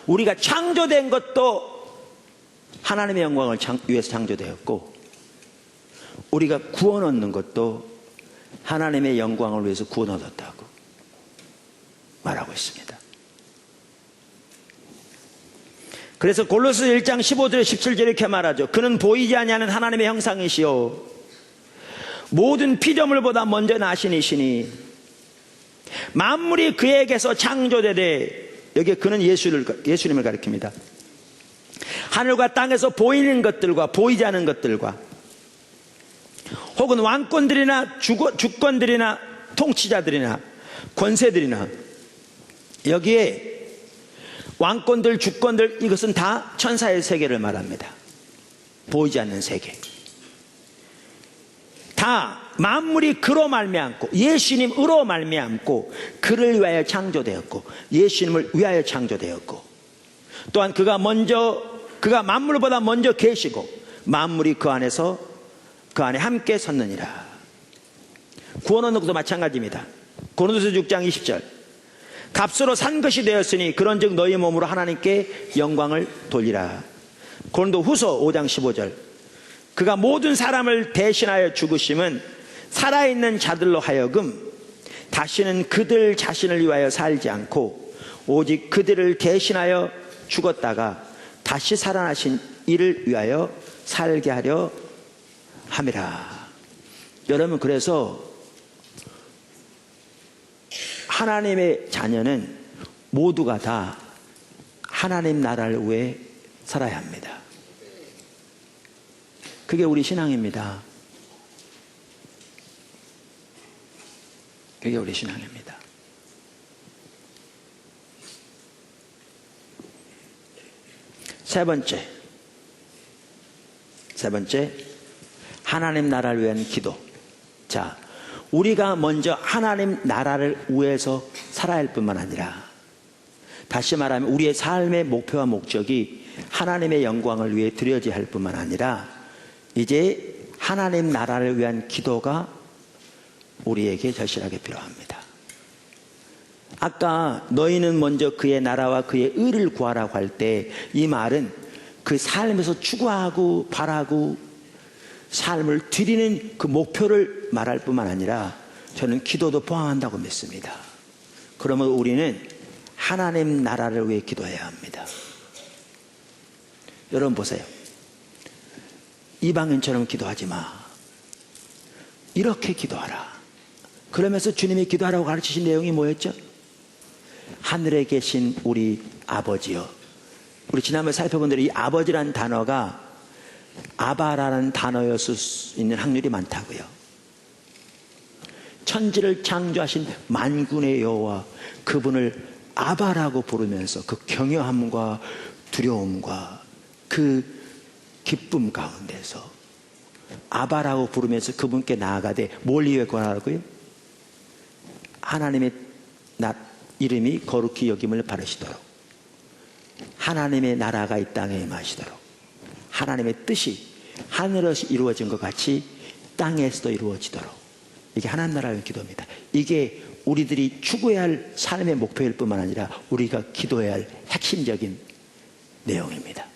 우리가 창조된 것도 하나님의 영광을 위해서 창조되었고, 우리가 구원 얻는 것도 하나님의 영광을 위해서 구원 얻었다고 말하고 있습니다. 그래서 골로새 1장 15절 17절에 이렇게 말하죠. 그는 보이지 아니하는 하나님의 형상이시요 모든 피조물보다 먼저 나신 이시니 만물이 그에게서 창조되되, 여기에 그는 예수님을 가리킵니다. 하늘과 땅에서 보이는 것들과 보이지 않는 것들과 혹은 왕권들이나 주권들이나 통치자들이나 권세들이나, 여기에 왕권들, 주권들, 이것은 다 천사의 세계를 말합니다. 보이지 않는 세계. 다 만물이 그로 말미암고 예수님으로 말미암고 그를 위하여 창조되었고 예수님을 위하여 창조되었고, 또한 그가 만물보다 먼저 계시고 만물이 그 안에 함께 섰느니라. 구원 얻는 것도 마찬가지입니다. 고린도서 6장 20절 값으로 산 것이 되었으니 그런즉 너희 몸으로 하나님께 영광을 돌리라. 고린도 후서 5장 15절 그가 모든 사람을 대신하여 죽으심은 살아있는 자들로 하여금 다시는 그들 자신을 위하여 살지 않고 오직 그들을 대신하여 죽었다가 다시 살아나신 이를 위하여 살게 하려 함이라. 여러분, 그래서 하나님의 자녀는 모두가 다 하나님 나라를 위해 살아야 합니다. 그게 우리 신앙입니다. 그게 우리 신앙입니다. 세 번째, 하나님 나라를 위한 기도. 자, 우리가 먼저 하나님 나라를 위해서 살아야 할 뿐만 아니라, 다시 말하면 우리의 삶의 목표와 목적이 하나님의 영광을 위해 드려져야 할 뿐만 아니라 이제 하나님 나라를 위한 기도가 우리에게 절실하게 필요합니다. 아까 너희는 먼저 그의 나라와 그의 의를 구하라고 할 때 이 말은 그 삶에서 추구하고 바라고 삶을 드리는 그 목표를 말할 뿐만 아니라 저는 기도도 포함한다고 믿습니다. 그러면 우리는 하나님 나라를 위해 기도해야 합니다. 여러분 보세요. 이방인처럼 기도하지 마. 이렇게 기도하라. 그러면서 주님이 기도하라고 가르치신 내용이 뭐였죠? 하늘에 계신 우리 아버지여. 우리 지난번에 살펴본 대로 이 아버지라는 단어가 아바라는 단어였을 수 있는 확률이 많다고요. 천지를 창조하신 만군의 여호와, 그분을 아바라고 부르면서 그 경외함과 두려움과 그 기쁨 가운데서 아바라고 부르면서 그분께 나아가되 뭘 위해 권하라고요? 하나님의 이름이 거룩히 여김을 바르시도록, 하나님의 나라가 이 땅에 임하시도록, 하나님의 뜻이 하늘에서 이루어진 것 같이 땅에서도 이루어지도록, 이게 하나님 나라의 기도입니다. 이게 우리들이 추구해야 할 삶의 목표일 뿐만 아니라 우리가 기도해야 할 핵심적인 내용입니다.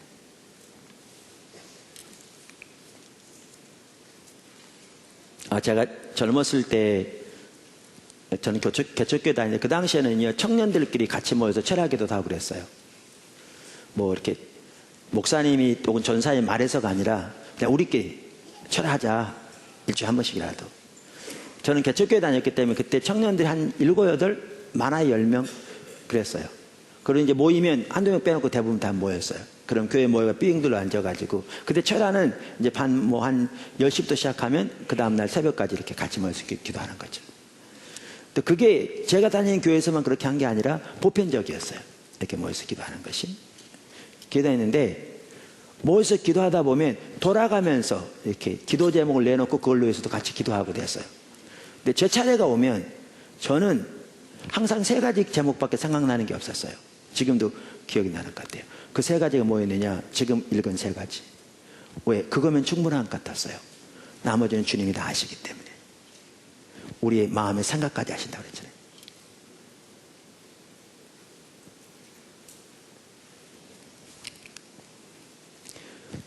제가 젊었을 때 저는 개척교회 다니는데 그 당시에는요, 청년들끼리 같이 모여서 철학기도도 하고 그랬어요. 뭐 이렇게 목사님이 혹은 전사님 말해서가 아니라 그냥 우리끼리 철하자, 일주일에 한 번씩이라도. 저는 개척교회 다녔기 때문에 그때 청년들이 한 7, 8, 많아야 10명 그랬어요. 그리고 이제 모이면 한두 명 빼놓고 대부분 다 모였어요. 그럼 교회 모여가 삥들로 앉아가지고, 그때 철하는 이제 한 10시부터 시작하면 그 다음날 새벽까지 이렇게 같이 모여서 기도하는 거죠. 또 그게 제가 다니는 교회에서만 그렇게 한 게 아니라 보편적이었어요. 이렇게 모여서 기도하는 것이. 기도했는데 모여서 기도하다 보면 돌아가면서 이렇게 기도 제목을 내놓고 그걸로 해서도 같이 기도하고 됐어요. 근데 제 차례가 오면 저는 항상 3가지 제목밖에 생각나는 게 없었어요. 지금도 기억이 나는 것 같아요. 그 3가지가 뭐였느냐? 지금 읽은 3가지. 왜? 그거면 충분한 것 같았어요. 나머지는 주님이 다 아시기 때문에. 우리의 마음의 생각까지 하신다고 그랬잖아요.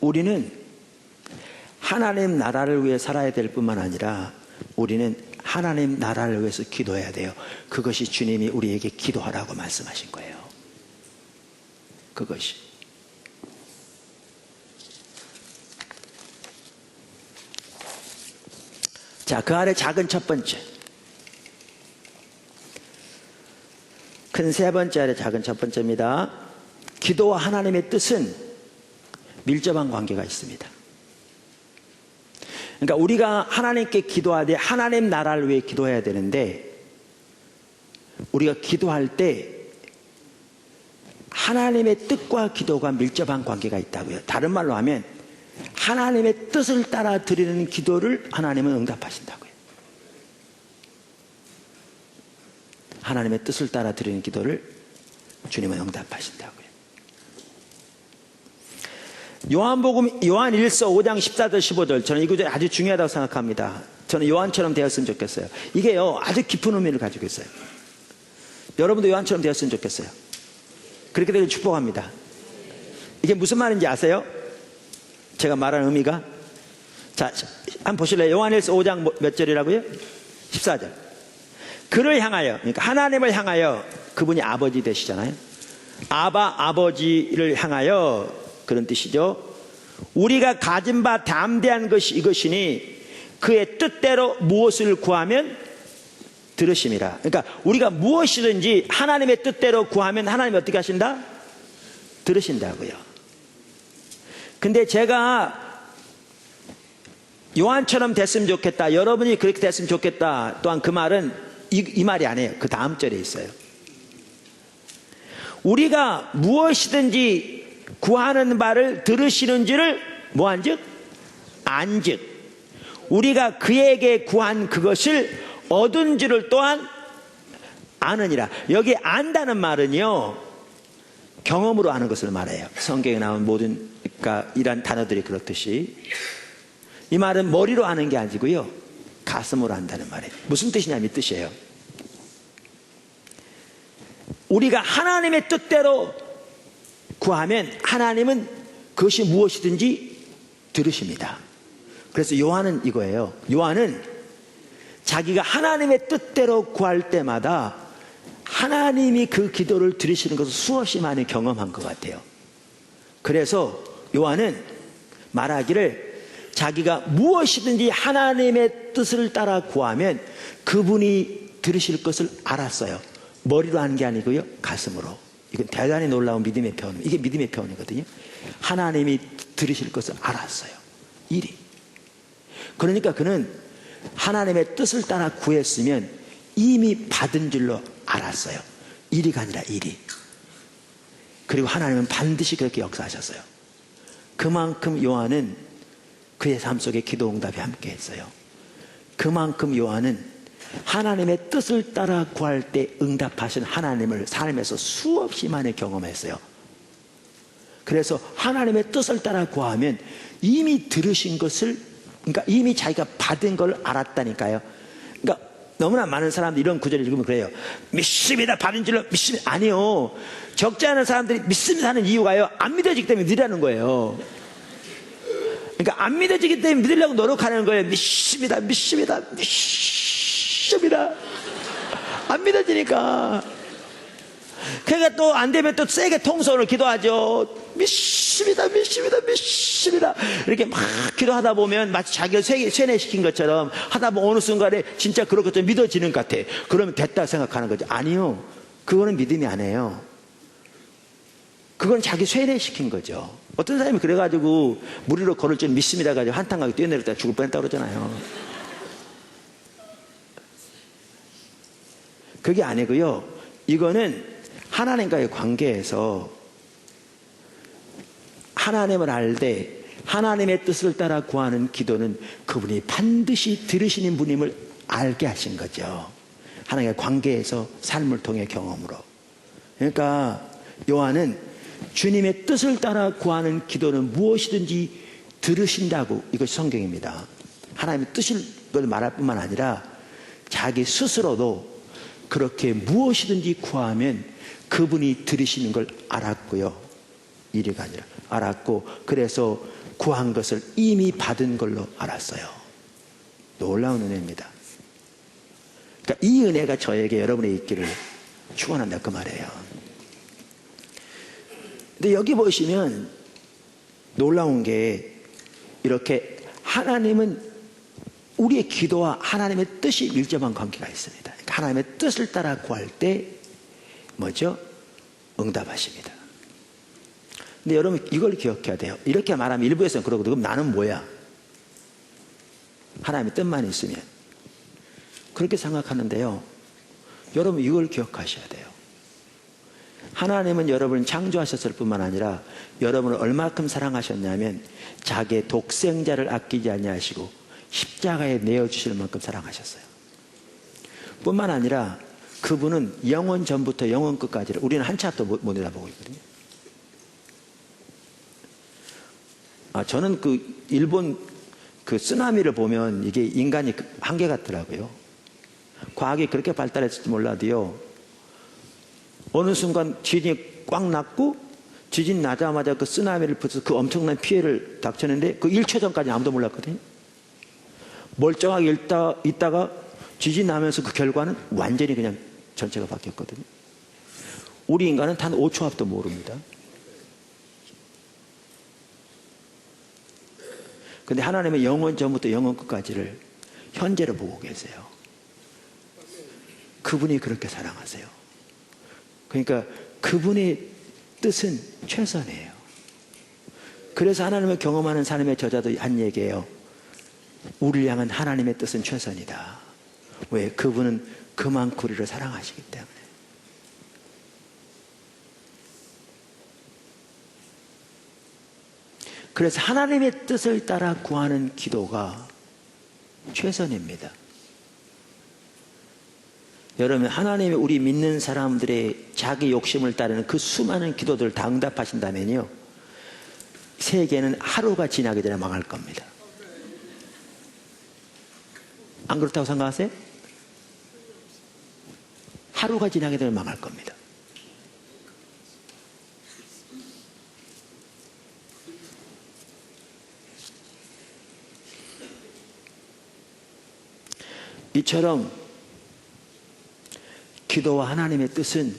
우리는 하나님 나라를 위해 살아야 될 뿐만 아니라 우리는 하나님 나라를 위해서 기도해야 돼요. 그것이 주님이 우리에게 기도하라고 말씀하신 거예요. 그것이. 자, 그 아래 작은 첫 번째. 큰 세 번째 아래 작은 첫 번째입니다. 기도와 하나님의 뜻은 밀접한 관계가 있습니다. 그러니까 우리가 하나님께 기도하되 하나님 나라를 위해 기도해야 되는데, 우리가 기도할 때 하나님의 뜻과 기도가 밀접한 관계가 있다고요. 다른 말로 하면 하나님의 뜻을 따라 드리는 기도를 하나님은 응답하신다고요. 하나님의 뜻을 따라 드리는 기도를 주님은 응답하신다고요. 요한복음 요한 1서 5장 14절 15절, 저는 이 구절이 아주 중요하다고 생각합니다. 저는 요한처럼 되었으면 좋겠어요. 이게요 아주 깊은 의미를 가지고 있어요. 여러분도 요한처럼 되었으면 좋겠어요. 그렇게 되길 축복합니다. 이게 무슨 말인지 아세요? 제가 말하는 의미가? 자, 한번 보실래요? 요한 1서 5장 몇 절이라고요? 14절. 그를 향하여, 그러니까 하나님을 향하여, 그분이 아버지 되시잖아요. 아버지를 향하여, 그런 뜻이죠. 우리가 가진 바 담대한 것이 이것이니 그의 뜻대로 무엇을 구하면 들으심이라. 그러니까 우리가 무엇이든지 하나님의 뜻대로 구하면 하나님이 어떻게 하신다? 들으신다고요. 근데 제가 요한처럼 됐으면 좋겠다, 여러분이 그렇게 됐으면 좋겠다, 또한 그 말은 이 말이 아니에요. 그 다음 절에 있어요. 우리가 무엇이든지 구하는 바를 들으시는지를 뭐한즉? 안즉 우리가 그에게 구한 그것을 얻은 줄을 또한 아느니라. 여기 안다는 말은요 경험으로 아는 것을 말해요. 성경에 나온 모든 그러니까 이런 단어들이 그렇듯이 이 말은 머리로 아는 게 아니고요 가슴으로 안다는 말이에요. 무슨 뜻이냐면 이 뜻이에요. 우리가 하나님의 뜻대로 구하면 하나님은 그것이 무엇이든지 들으십니다. 그래서 요한은 이거예요. 요한은 자기가 하나님의 뜻대로 구할 때마다 하나님이 그 기도를 들으시는 것을 수없이 많이 경험한 것 같아요. 그래서 요한은 말하기를 자기가 무엇이든지 하나님의 뜻을 따라 구하면 그분이 들으실 것을 알았어요. 머리로 하는 게 아니고요 가슴으로. 이건 대단히 놀라운 믿음의 표현입니다. 이게 믿음의 표현이거든요. 하나님이 들으실 것을 알았어요. 일이. 그러니까 그는 하나님의 뜻을 따라 구했으면 이미 받은 줄로 알았어요. 일이가 아니라 일이. 그리고 하나님은 반드시 그렇게 역사하셨어요. 그만큼 요한은 그의 삶 속에 기도 응답이 함께 했어요. 그만큼 요한은 하나님의 뜻을 따라 구할 때 응답하신 하나님을 삶에서 수없이 많이 경험했어요. 그래서 하나님의 뜻을 따라 구하면 이미 들으신 것을, 그러니까 이미 자기가 받은 걸 알았다니까요. 그러니까 너무나 많은 사람들이 이런 구절을 읽으면 그래요. 믿습니다, 받은 줄로 믿습니다. 아니요, 적지 않은 사람들이 믿습니다 하는 이유가요 안 믿어지기 때문에 믿으라는 거예요. 그러니까 안 믿어지기 때문에 믿으려고 노력하는 거예요. 믿습니다, 믿습니다, 믿습니다. 안 믿어지니까. 그러니까 또 안 되면 또 세게 통성으로 기도하죠. 믿습니다, 믿습니다, 믿습니다. 이렇게 막 기도하다 보면 마치 자기를 세뇌시킨 것처럼 하다 보면 어느 순간에 진짜 그럴 것처럼 믿어지는 것 같아. 그러면 됐다 생각하는 거죠. 아니요, 그거는 믿음이 아니에요. 그건 자기 세뇌시킨 거죠. 어떤 사람이 그래가지고 물 위로 걸을 줄 믿습니다 가지고 한탄 가게 뛰어내렸다가 죽을 뻔했다고 그러잖아요. 그게 아니고요, 이거는 하나님과의 관계에서 하나님을 알되 하나님의 뜻을 따라 구하는 기도는 그분이 반드시 들으시는 분임을 알게 하신 거죠. 하나님과의 관계에서 삶을 통해 경험으로. 그러니까 요한은 주님의 뜻을 따라 구하는 기도는 무엇이든지 들으신다고, 이것이 성경입니다. 하나님의 뜻을 말할 뿐만 아니라 자기 스스로도 그렇게 무엇이든지 구하면 그분이 들으시는 걸 알았고요. 일이 아니라 알았고, 그래서 구한 것을 이미 받은 걸로 알았어요. 놀라운 은혜입니다. 그러니까 이 은혜가 저에게 여러분에 있기를 축원한다 그 말이에요. 근데 여기 보시면 놀라운 게 이렇게 하나님은 우리의 기도와 하나님의 뜻이 밀접한 관계가 있습니다. 그러니까 하나님의 뜻을 따라 구할 때 뭐죠? 응답하십니다. 근데 여러분 이걸 기억해야 돼요. 이렇게 말하면 일부에서는 그러거든요. 그럼 나는 뭐야? 하나님의 뜻만 있으면 그렇게 생각하는데요. 여러분 이걸 기억하셔야 돼요. 하나님은 여러분을 창조하셨을 뿐만 아니라 여러분을 얼마큼 사랑하셨냐면 자기의 독생자를 아끼지 아니하시고 십자가에 내어주실 만큼 사랑하셨어요. 뿐만 아니라 그분은 영원 전부터 영원 끝까지를 우리는 한 치 앞도 못 내다보고 있거든요. 저는 그 일본 그 쓰나미를 보면 이게 인간이 한계 같더라고요. 과학이 그렇게 발달했을지 몰라도요. 어느 순간 지진이 꽉 났고 지진 나자마자 그 쓰나미를 붙여서 그 엄청난 피해를 닥쳤는데 그 1초 전까지 아무도 몰랐거든요. 멀쩡하게 있다가 지진 나면서 그 결과는 완전히 그냥 전체가 바뀌었거든요. 우리 인간은 단 5초 앞도 모릅니다. 근데 하나님은 영원 전부터 영원 끝까지를 현재로 보고 계세요. 그분이 그렇게 사랑하세요. 그러니까 그분의 뜻은 최선이에요. 그래서 하나님을 경험하는 삶의 저자도 한 얘기예요. 우리를 향한 하나님의 뜻은 최선이다. 왜? 그분은 그만큼 우리를 사랑하시기 때문에. 그래서 하나님의 뜻을 따라 구하는 기도가 최선입니다. 여러분 하나님이 우리 믿는 사람들의 자기 욕심을 따르는 그 수많은 기도들을 다 응답하신다면요, 세계는 하루가 지나기 전에 망할 겁니다. 안 그렇다고 생각하세요? 하루가 지나기 전에 망할 겁니다. 이처럼 기도와 하나님의 뜻은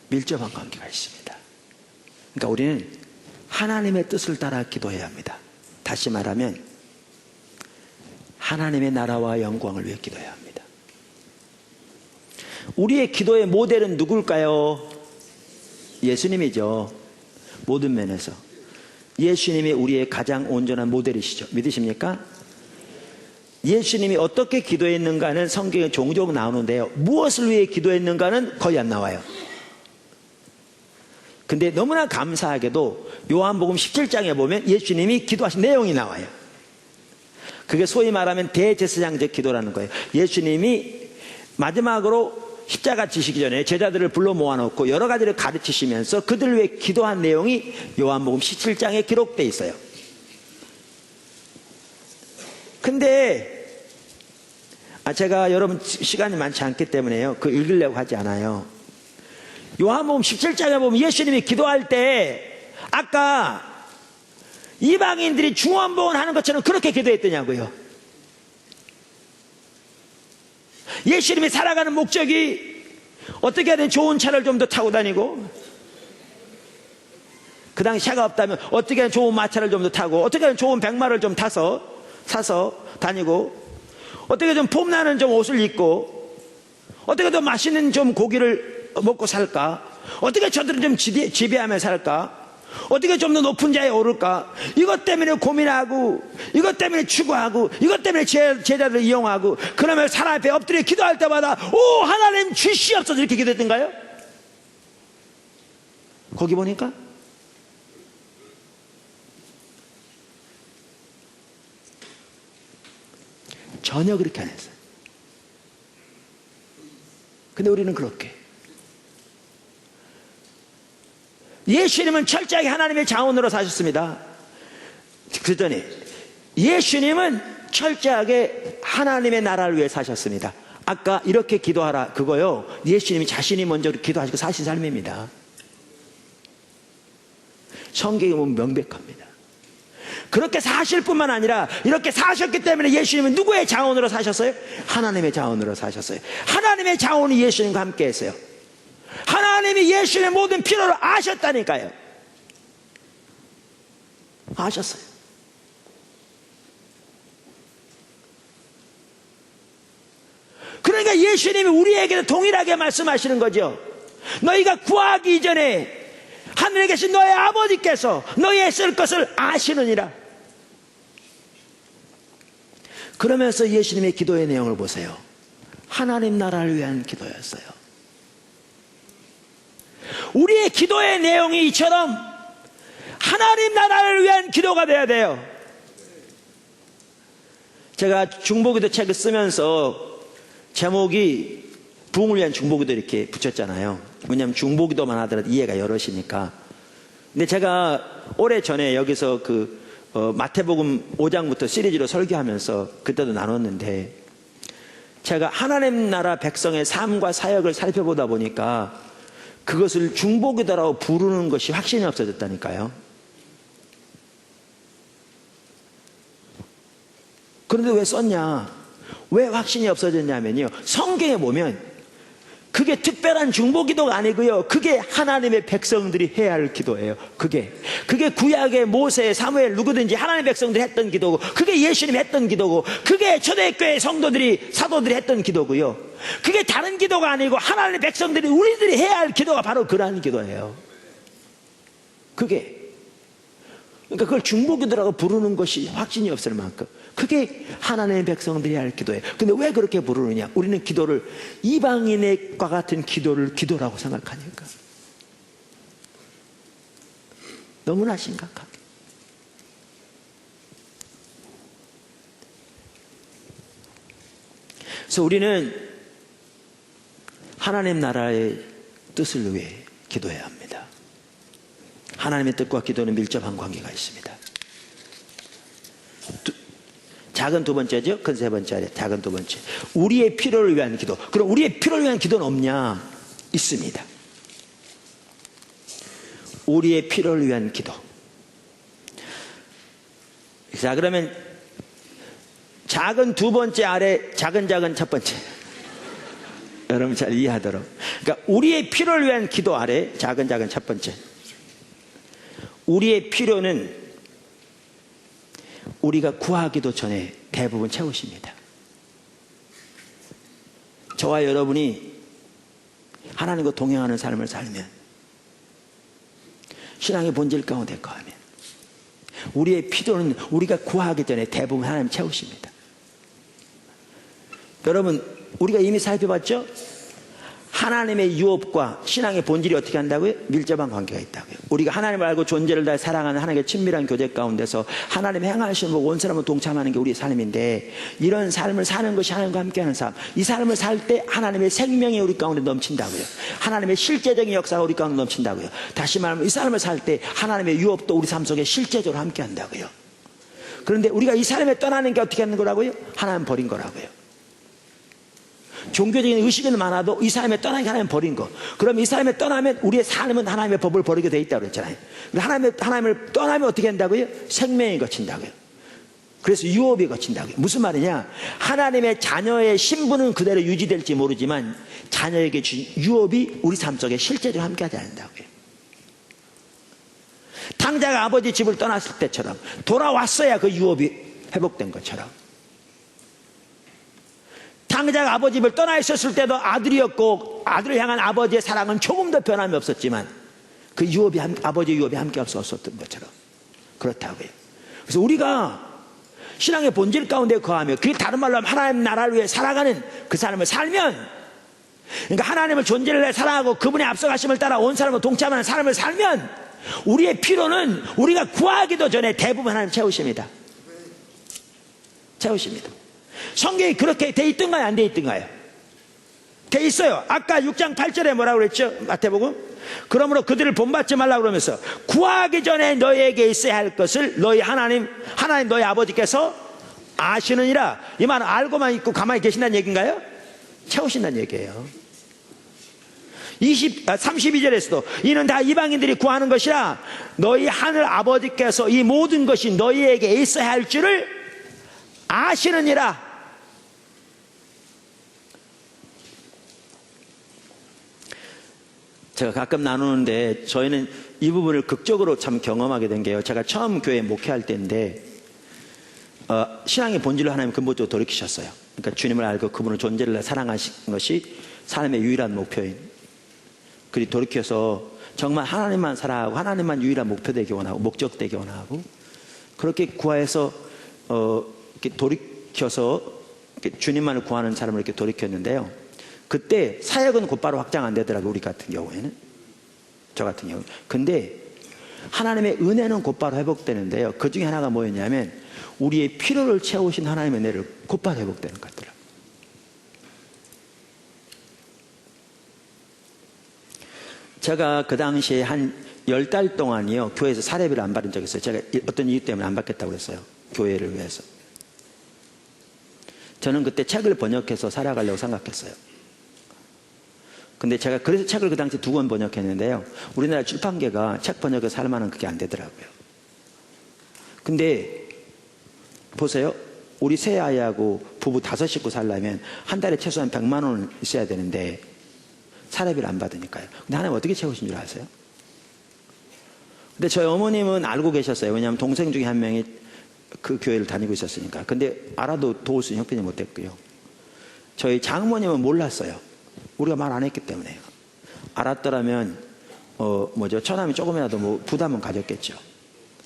밀접한 관계가 있습니다. 그러니까 우리는 하나님의 뜻을 따라 기도해야 합니다. 다시 말하면 하나님의 나라와 영광을 위해 기도해야 합니다. 우리의 기도의 모델은 누굴까요? 예수님이죠. 모든 면에서 예수님이 우리의 가장 온전한 모델이시죠. 믿으십니까? 예수님이 어떻게 기도했는가는 성경에 종종 나오는데요, 무엇을 위해 기도했는가는 거의 안 나와요. 근데 너무나 감사하게도 요한복음 17장에 보면 예수님이 기도하신 내용이 나와요. 그게 소위 말하면 대제사장적 기도라는 거예요. 예수님이 마지막으로 십자가 지시기 전에 제자들을 불러 모아놓고 여러 가지를 가르치시면서 그들을 위해 기도한 내용이 요한복음 17장에 기록되어 있어요. 근데 제가 여러분 시간이 많지 않기 때문에요, 그 읽으려고 하지 않아요. 요한복음 17장에 보면 예수님이 기도할 때 아까 이방인들이 중언부언 하는 것처럼 그렇게 기도했더냐고요. 예수님이 살아가는 목적이 어떻게 하든 좋은 차를 좀 더 타고 다니고, 그 당시 차가 없다면 어떻게 하든 좋은 마차를 좀 더 타고, 어떻게 하든 좋은 백마를 좀 사서 다니고, 어떻게 좀 폼나는 좀 옷을 입고, 어떻게 더 맛있는 좀 고기를 먹고 살까, 어떻게 저들은 좀 지배하며 살까, 어떻게 좀 더 높은 자리에 오를까, 이것 때문에 고민하고, 이것 때문에 추구하고, 이것 때문에 제자들을 이용하고, 그러면 사람 앞에 엎드려 기도할 때마다 오 하나님 주시옵소서 이렇게 기도했던가요? 거기 보니까 전혀 그렇게 안 했어요. 근데 우리는 그렇게, 예수님은 철저하게 하나님의 자원으로 사셨습니다. 그 전에 예수님은 철저하게 하나님의 나라를 위해 사셨습니다. 아까 이렇게 기도하라 그거요, 예수님이 자신이 먼저 기도하시고 사신 삶입니다. 성경에 보면 명백합니다. 그렇게 사실 뿐만 아니라 이렇게 사셨기 때문에 예수님은 누구의 자원으로 사셨어요? 하나님의 자원으로 사셨어요. 하나님의 자원이 예수님과 함께 했어요. 하나님이 예수님의 모든 필요를 아셨다니까요. 아셨어요. 그러니까 예수님이 우리에게도 동일하게 말씀하시는 거죠. 너희가 구하기 이전에 하늘에 계신 너의 아버지께서 너희의 쓸 것을 아시느니라. 그러면서 예수님의 기도의 내용을 보세요. 하나님 나라를 위한 기도였어요. 우리의 기도의 내용이 이처럼 하나님 나라를 위한 기도가 돼야 돼요. 제가 중보기도 책을 쓰면서 제목이 부흥을 위한 중보기도 이렇게 붙였잖아요. 왜냐하면 중보기도만 하더라도 이해가 여럿이니까. 근데 제가 오래전에 여기서 마태복음 5장부터 시리즈로 설교하면서 그때도 나눴는데, 제가 하나님 나라 백성의 삶과 사역을 살펴보다 보니까 그것을 중보기도라고 부르는 것이 확신이 없어졌다니까요. 그런데 왜 썼냐? 왜 확신이 없어졌냐면요, 성경에 보면 그게 특별한 중보기도가 아니고요, 그게 하나님의 백성들이 해야 할 기도예요. 그게 구약의 모세, 사무엘 누구든지 하나님의 백성들이 했던 기도고, 그게 예수님이 했던 기도고, 그게 초대교회 성도들이 사도들이 했던 기도고요, 그게 다른 기도가 아니고 하나님의 백성들이 우리들이 해야 할 기도가 바로 그러한 기도예요. 그러니까 그걸 중보기도라고 부르는 것이 확신이 없을 만큼 그게 하나님의 백성들이 할 기도예요. 근데 왜 그렇게 부르느냐? 우리는 기도를, 이방인과 같은 기도를 기도라고 생각하니까. 너무나 심각하게. 그래서 우리는 하나님 나라의 뜻을 위해 기도해야 합니다. 하나님의 뜻과 기도는 밀접한 관계가 있습니다. 작은 두 번째죠. 큰 세 번째. 작은 두 번째. 우리의 필요를 위한 기도. 그럼 우리의 필요를 위한 기도는 없냐? 있습니다. 우리의 필요를 위한 기도. 자, 그러면 작은 두 번째 아래 작은 첫 번째. 여러분 잘 이해하도록. 그러니까 우리의 필요를 위한 기도 아래 작은 첫 번째. 우리의 필요는 우리가 구하기도 전에 대부분 채우십니다. 저와 여러분이 하나님과 동행하는 삶을 살면, 신앙의 본질 가운데 거하면, 우리의 필요는 우리가 구하기 전에 대부분 하나님 채우십니다. 여러분, 우리가 이미 살펴봤죠? 하나님의 유업과 신앙의 본질이 어떻게 한다고요? 밀접한 관계가 있다고요. 우리가 하나님을 알고 존재를 다해 사랑하는 하나님의 친밀한 교제 가운데서 하나님의 행하시는 온 사람을 동참하는 게 우리의 삶인데, 이런 삶을 사는 것이 하나님과 함께하는 삶, 이 삶을 살 때 하나님의 생명이 우리 가운데 넘친다고요. 하나님의 실제적인 역사가 우리 가운데 넘친다고요. 다시 말하면 이 삶을 살 때 하나님의 유업도 우리 삶 속에 실제적으로 함께한다고요. 그런데 우리가 이 삶에 떠나는 게 어떻게 하는 거라고요? 하나님 버린 거라고요. 종교적인 의식은 많아도 이 삶에 떠나는 게 하나님 버린 거. 그럼 이 삶에 떠나면 우리의 삶은 하나님의 법을 버리게 돼 있다고 그랬잖아요. 하나님을 떠나면 어떻게 한다고요? 생명이 거친다고요. 그래서 유업이 거친다고요. 무슨 말이냐? 하나님의 자녀의 신분은 그대로 유지될지 모르지만 자녀에게 주신 유업이 우리 삶 속에 실제적으로 함께하지 않는다고요. 탕자가 아버지 집을 떠났을 때처럼 돌아왔어야 그 유업이 회복된 것처럼, 탕자가 아버지 집을 떠나 있었을 때도 아들이었고 아들을 향한 아버지의 사랑은 조금 더 변함이 없었지만 그 유업이, 아버지의 유업이 함께 할 수 없었던 것처럼 그렇다고요. 그래서 우리가 신앙의 본질 가운데 거하며, 그게 다른 말로 하면 하나님 나라를 위해 살아가는 그 삶을 살면, 그러니까 하나님을 존재를 위해 사랑하고 그분의 앞서가심을 따라 온 사람과 동참하는 삶을 살면 우리의 필요는 우리가 구하기도 전에 대부분 하나님 채우십니다. 채우십니다. 성경이 그렇게 돼 있던가요? 안 돼 있던가요? 돼 있어요. 아까 6장 8절에 뭐라고 그랬죠? 마태복음. 그러므로 그들을 본받지 말라고 그러면서 구하기 전에 너희에게 있어야 할 것을 너희 하나님 너희 아버지께서 아시느니라. 이 말은 알고만 있고 가만히 계신다는 얘기인가요? 채우신다는 얘기예요. 32절에서도 이는 다 이방인들이 구하는 것이라 너희 하늘 아버지께서 이 모든 것이 너희에게 있어야 할 줄을 아시느니라. 제가 가끔 나누는데 저희는 이 부분을 극적으로 참 경험하게 된 게요, 제가 처음 교회 목회할 때인데 신앙의 본질로 하나님 근본적으로 돌이키셨어요. 그러니까 주님을 알고 그분의 존재를 사랑하신 것이 삶의 유일한 목표인, 그리 돌이켜서 정말 하나님만 사랑하고 하나님만 유일한 목표 되기 원하고 목적 되기 원하고 그렇게 구하여서 이렇게 돌이켜서 이렇게 주님만을 구하는 사람을 이렇게 돌이켰는데요, 그때 사역은 곧바로 확장 안 되더라고요. 우리 같은 경우에는, 저 같은 경우. 근데 하나님의 은혜는 곧바로 회복되는데요, 그 중에 하나가 뭐였냐면 우리의 필요를 채우신 하나님의 은혜를 곧바로 회복되는 것 같더라고요. 제가 그 당시에 한 10달 동안이요, 교회에서 사례비를 안 받은 적이 있어요. 제가 어떤 이유 때문에 안 받겠다고 그랬어요. 교회를 위해서. 저는 그때 책을 번역해서 살아가려고 생각했어요. 근데 제가 그래서 책을 그 당시 2권 번역했는데요, 우리나라 출판계가 책 번역해서 살 만한 그게 안 되더라고요. 근데 보세요, 우리 새 아이하고 부부 5 식구 살려면 한 달에 최소한 100만 원은 있어야 되는데 사례비를 안 받으니까요. 근데 하나님 어떻게 채우신 줄 아세요? 근데 저희 어머님은 알고 계셨어요. 왜냐하면 동생 중에 한 명이 그 교회를 다니고 있었으니까. 근데 알아도 도울 수 있는 형편이 못했고요. 저희 장모님은 몰랐어요. 우리가 말 안 했기 때문에요. 알았더라면 처남이 조금이라도 뭐 부담은 가졌겠죠.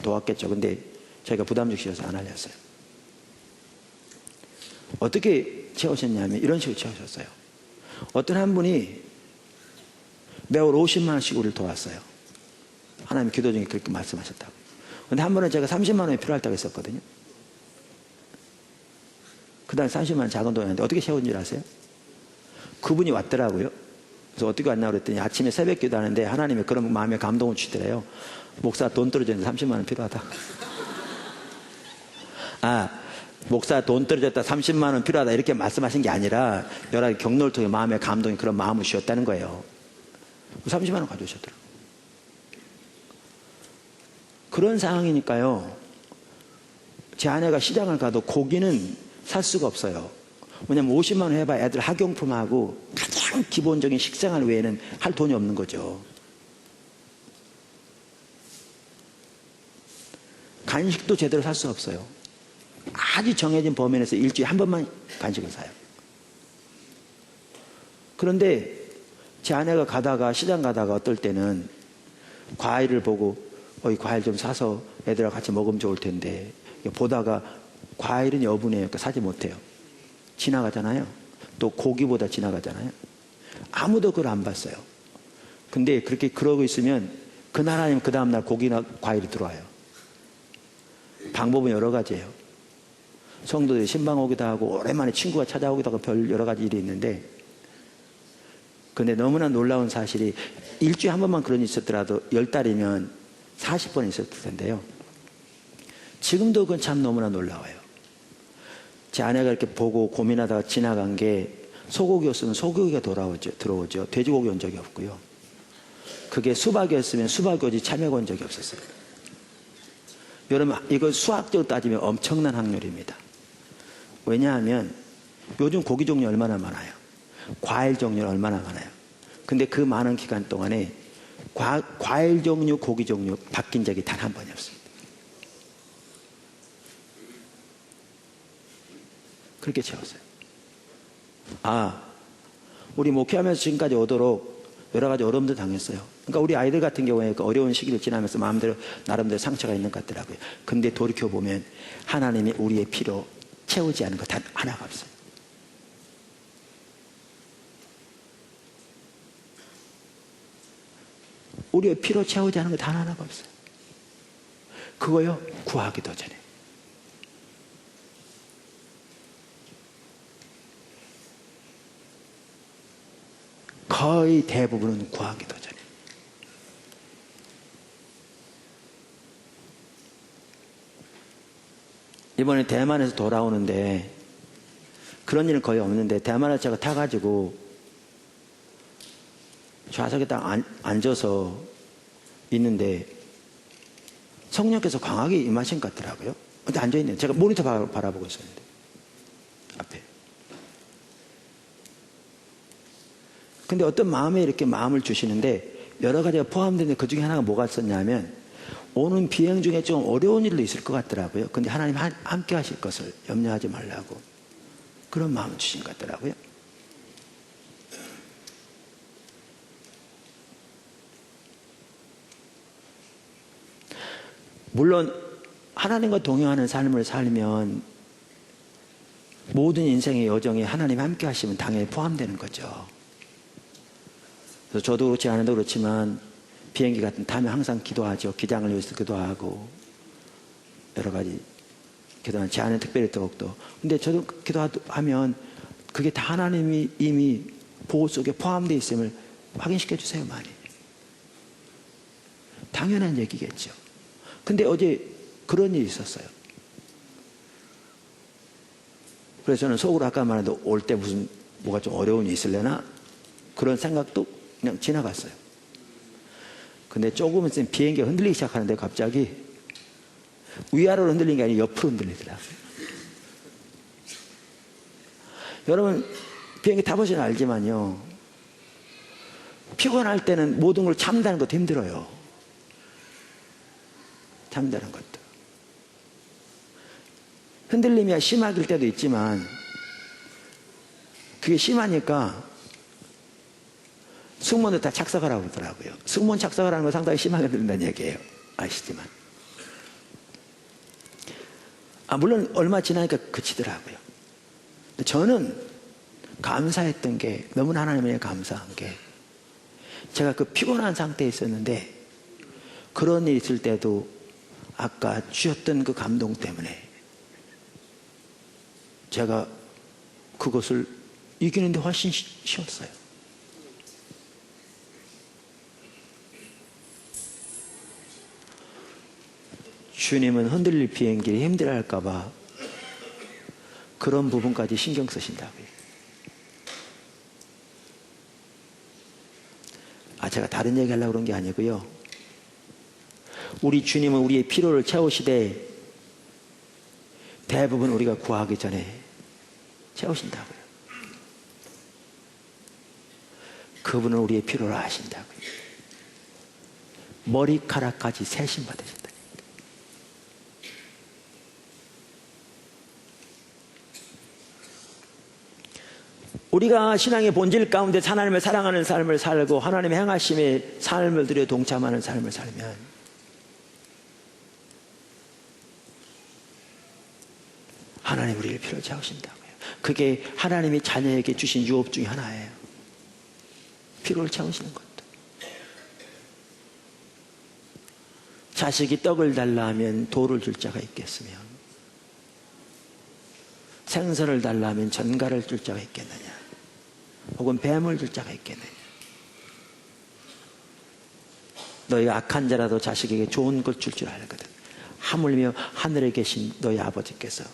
도왔겠죠. 근데 저희가 부담 주시어서 안 알렸어요. 어떻게 채우셨냐면 이런 식으로 채우셨어요. 어떤 한 분이 매월 50만 원씩 우리를 도왔어요. 하나님 기도 중에 그렇게 말씀하셨다고. 근데 한 번은 제가 30만 원이 필요하다고 했었거든요. 그 다음에 30만 원 작은 돈이었는데 어떻게 채운 줄 아세요? 그분이 왔더라고요. 그래서 어떻게 왔나 그랬더니 아침에 새벽 기도하는데 하나님의 그런 마음에 감동을 주시더래요. 목사 돈 떨어졌는데 30만 원 필요하다. 목사 돈 떨어졌다 30만 원 필요하다 이렇게 말씀하신 게 아니라 여러 가지 경로를 통해 마음의 감동이 그런 마음을 주셨다는 거예요. 30만 원 가져오셨더라고요. 그런 상황이니까요, 제 아내가 시장을 가도 고기는 살 수가 없어요. 왜냐면 50만 원 해봐야 애들 학용품하고 가장 기본적인 식생활 외에는 할 돈이 없는 거죠. 간식도 제대로 살 수 없어요. 아주 정해진 범위 내에서 일주일에 한 번만 간식을 사요. 그런데 제 아내가 가다가 시장 가다가 어떨 때는 과일을 보고 이 과일 좀 사서 애들하고 같이 먹으면 좋을 텐데 보다가 과일은 여분이에요. 그러니까 사지 못해요. 지나가잖아요. 또 고기보다 지나가잖아요. 아무도 그걸 안 봤어요. 근데 그렇게 그러고 있으면 그날 아니면 그 다음날 고기나 과일이 들어와요. 방법은 여러 가지예요. 성도들이 신방 오기도 하고 오랜만에 친구가 찾아오기도 하고 별 여러 가지 일이 있는데, 근데 너무나 놀라운 사실이 일주일에 한 번만 그런 일이 있었더라도 10달이면 40번 있었을 텐데요, 지금도 그건 참 너무나 놀라워요. 제 아내가 이렇게 보고 고민하다가 지나간 게 소고기였으면 소고기가 들어오죠. 돼지고기 온 적이 없고요. 그게 수박이었으면 수박이 오지 참외가 온 적이 없었어요. 여러분, 이거 수학적으로 따지면 엄청난 확률입니다. 왜냐하면 요즘 고기 종류 얼마나 많아요. 과일 종류 얼마나 많아요. 근데 그 많은 기간 동안에 과일 종류, 고기 종류 바뀐 적이 단 한 번이 없습니다. 그렇게 채웠어요. 우리 목회하면서 지금까지 오도록 여러 가지 어려움도 당했어요. 그러니까 우리 아이들 같은 경우에 그 어려운 시기를 지나면서 마음대로 나름대로 상처가 있는 것 같더라고요. 근데 돌이켜보면 하나님이 우리의 필요 채우지 않은 것 단 하나가 없어요. 우리의 필요 채우지 않은 것 단 하나가 없어요. 그거요, 구하기도 전에. 거의 대부분은 구하기도 전에. 이번에 대만에서 돌아오는데 그런 일은 거의 없는데 대만에서 제가 타가지고 좌석에 딱 앉아서 있는데 성령께서 강하게 임하신 것 같더라고요. 근데 앉아있네요. 제가 모니터 바라보고 있었는데 앞에. 근데 어떤 마음에 이렇게 마음을 주시는데 여러 가지가 포함되는데 그 중에 하나가 뭐가 있었냐면 오는 비행 중에 좀 어려운 일도 있을 것 같더라고요. 근데 하나님 함께 하실 것을 염려하지 말라고 그런 마음을 주신 것 같더라고요. 물론 하나님과 동행하는 삶을 살면 모든 인생의 여정에 하나님 함께 하시면 당연히 포함되는 거죠. 그래서 저도 그렇지 않아도 그렇지만 비행기 같은 타면 항상 기도하죠. 기장을 위해서 기도하고 여러 가지 기도하는 제 안에 특별히 더욱더. 근데 저도 기도하면 그게 다 하나님이 이미 보호 속에 포함되어 있음을 확인시켜 주세요. 많이. 당연한 얘기겠죠. 근데 어제 그런 일이 있었어요. 그래서 저는 속으로 아까 말한 올 때 무슨 뭐가 좀 어려운 일이 있을래나 그런 생각도 그냥 지나갔어요. 근데 조금 있으면 비행기가 흔들리기 시작하는데 갑자기 위아래로 흔들리는 게 아니라 옆으로 흔들리더라고요. 여러분 비행기 타보시면 알지만요. 피곤할 때는 모든 걸 참다는 것도 힘들어요. 참다는 것도. 흔들림이 심할 때도 있지만 그게 심하니까 승무원도 다 착석하라고 그러더라고요. 승무원 착석하라는 건 상당히 심하게 들린다는 얘기예요. 아시지만. 물론 얼마 지나니까 그치더라고요. 저는 감사했던 게 너무나 하나님에 감사한 게 제가 그 피곤한 상태에 있었는데 그런 일이 있을 때도 아까 주셨던 그 감동 때문에 제가 그것을 이기는데 훨씬 쉬웠어요. 주님은 흔들릴 비행기를 힘들어할까봐 그런 부분까지 신경 쓰신다고요. 제가 다른 얘기 하려고 그런 게 아니고요. 우리 주님은 우리의 필요를 채우시되 대부분 우리가 구하기 전에 채우신다고요. 그분은 우리의 필요를 아신다고요. 머리카락까지 세심 받으신다. 우리가 신앙의 본질 가운데 하나님을 사랑하는 삶을 살고 하나님의 행하심에 삶을 들여 동참하는 삶을 살면 하나님 우리를 필요로 채우신다고요. 그게 하나님이 자녀에게 주신 유업 중에 하나예요. 필요를 채우시는 것도. 자식이 떡을 달라 하면 돌을 줄 자가 있겠으며 생선을 달라 하면 전갈을 줄 자가 있겠느냐, 혹은 뱀을 줄 자가 있겠느냐. 너희가 악한 자라도 자식에게 좋은 것 줄 줄 알거든. 하물며 하늘에 계신 너희 아버지께서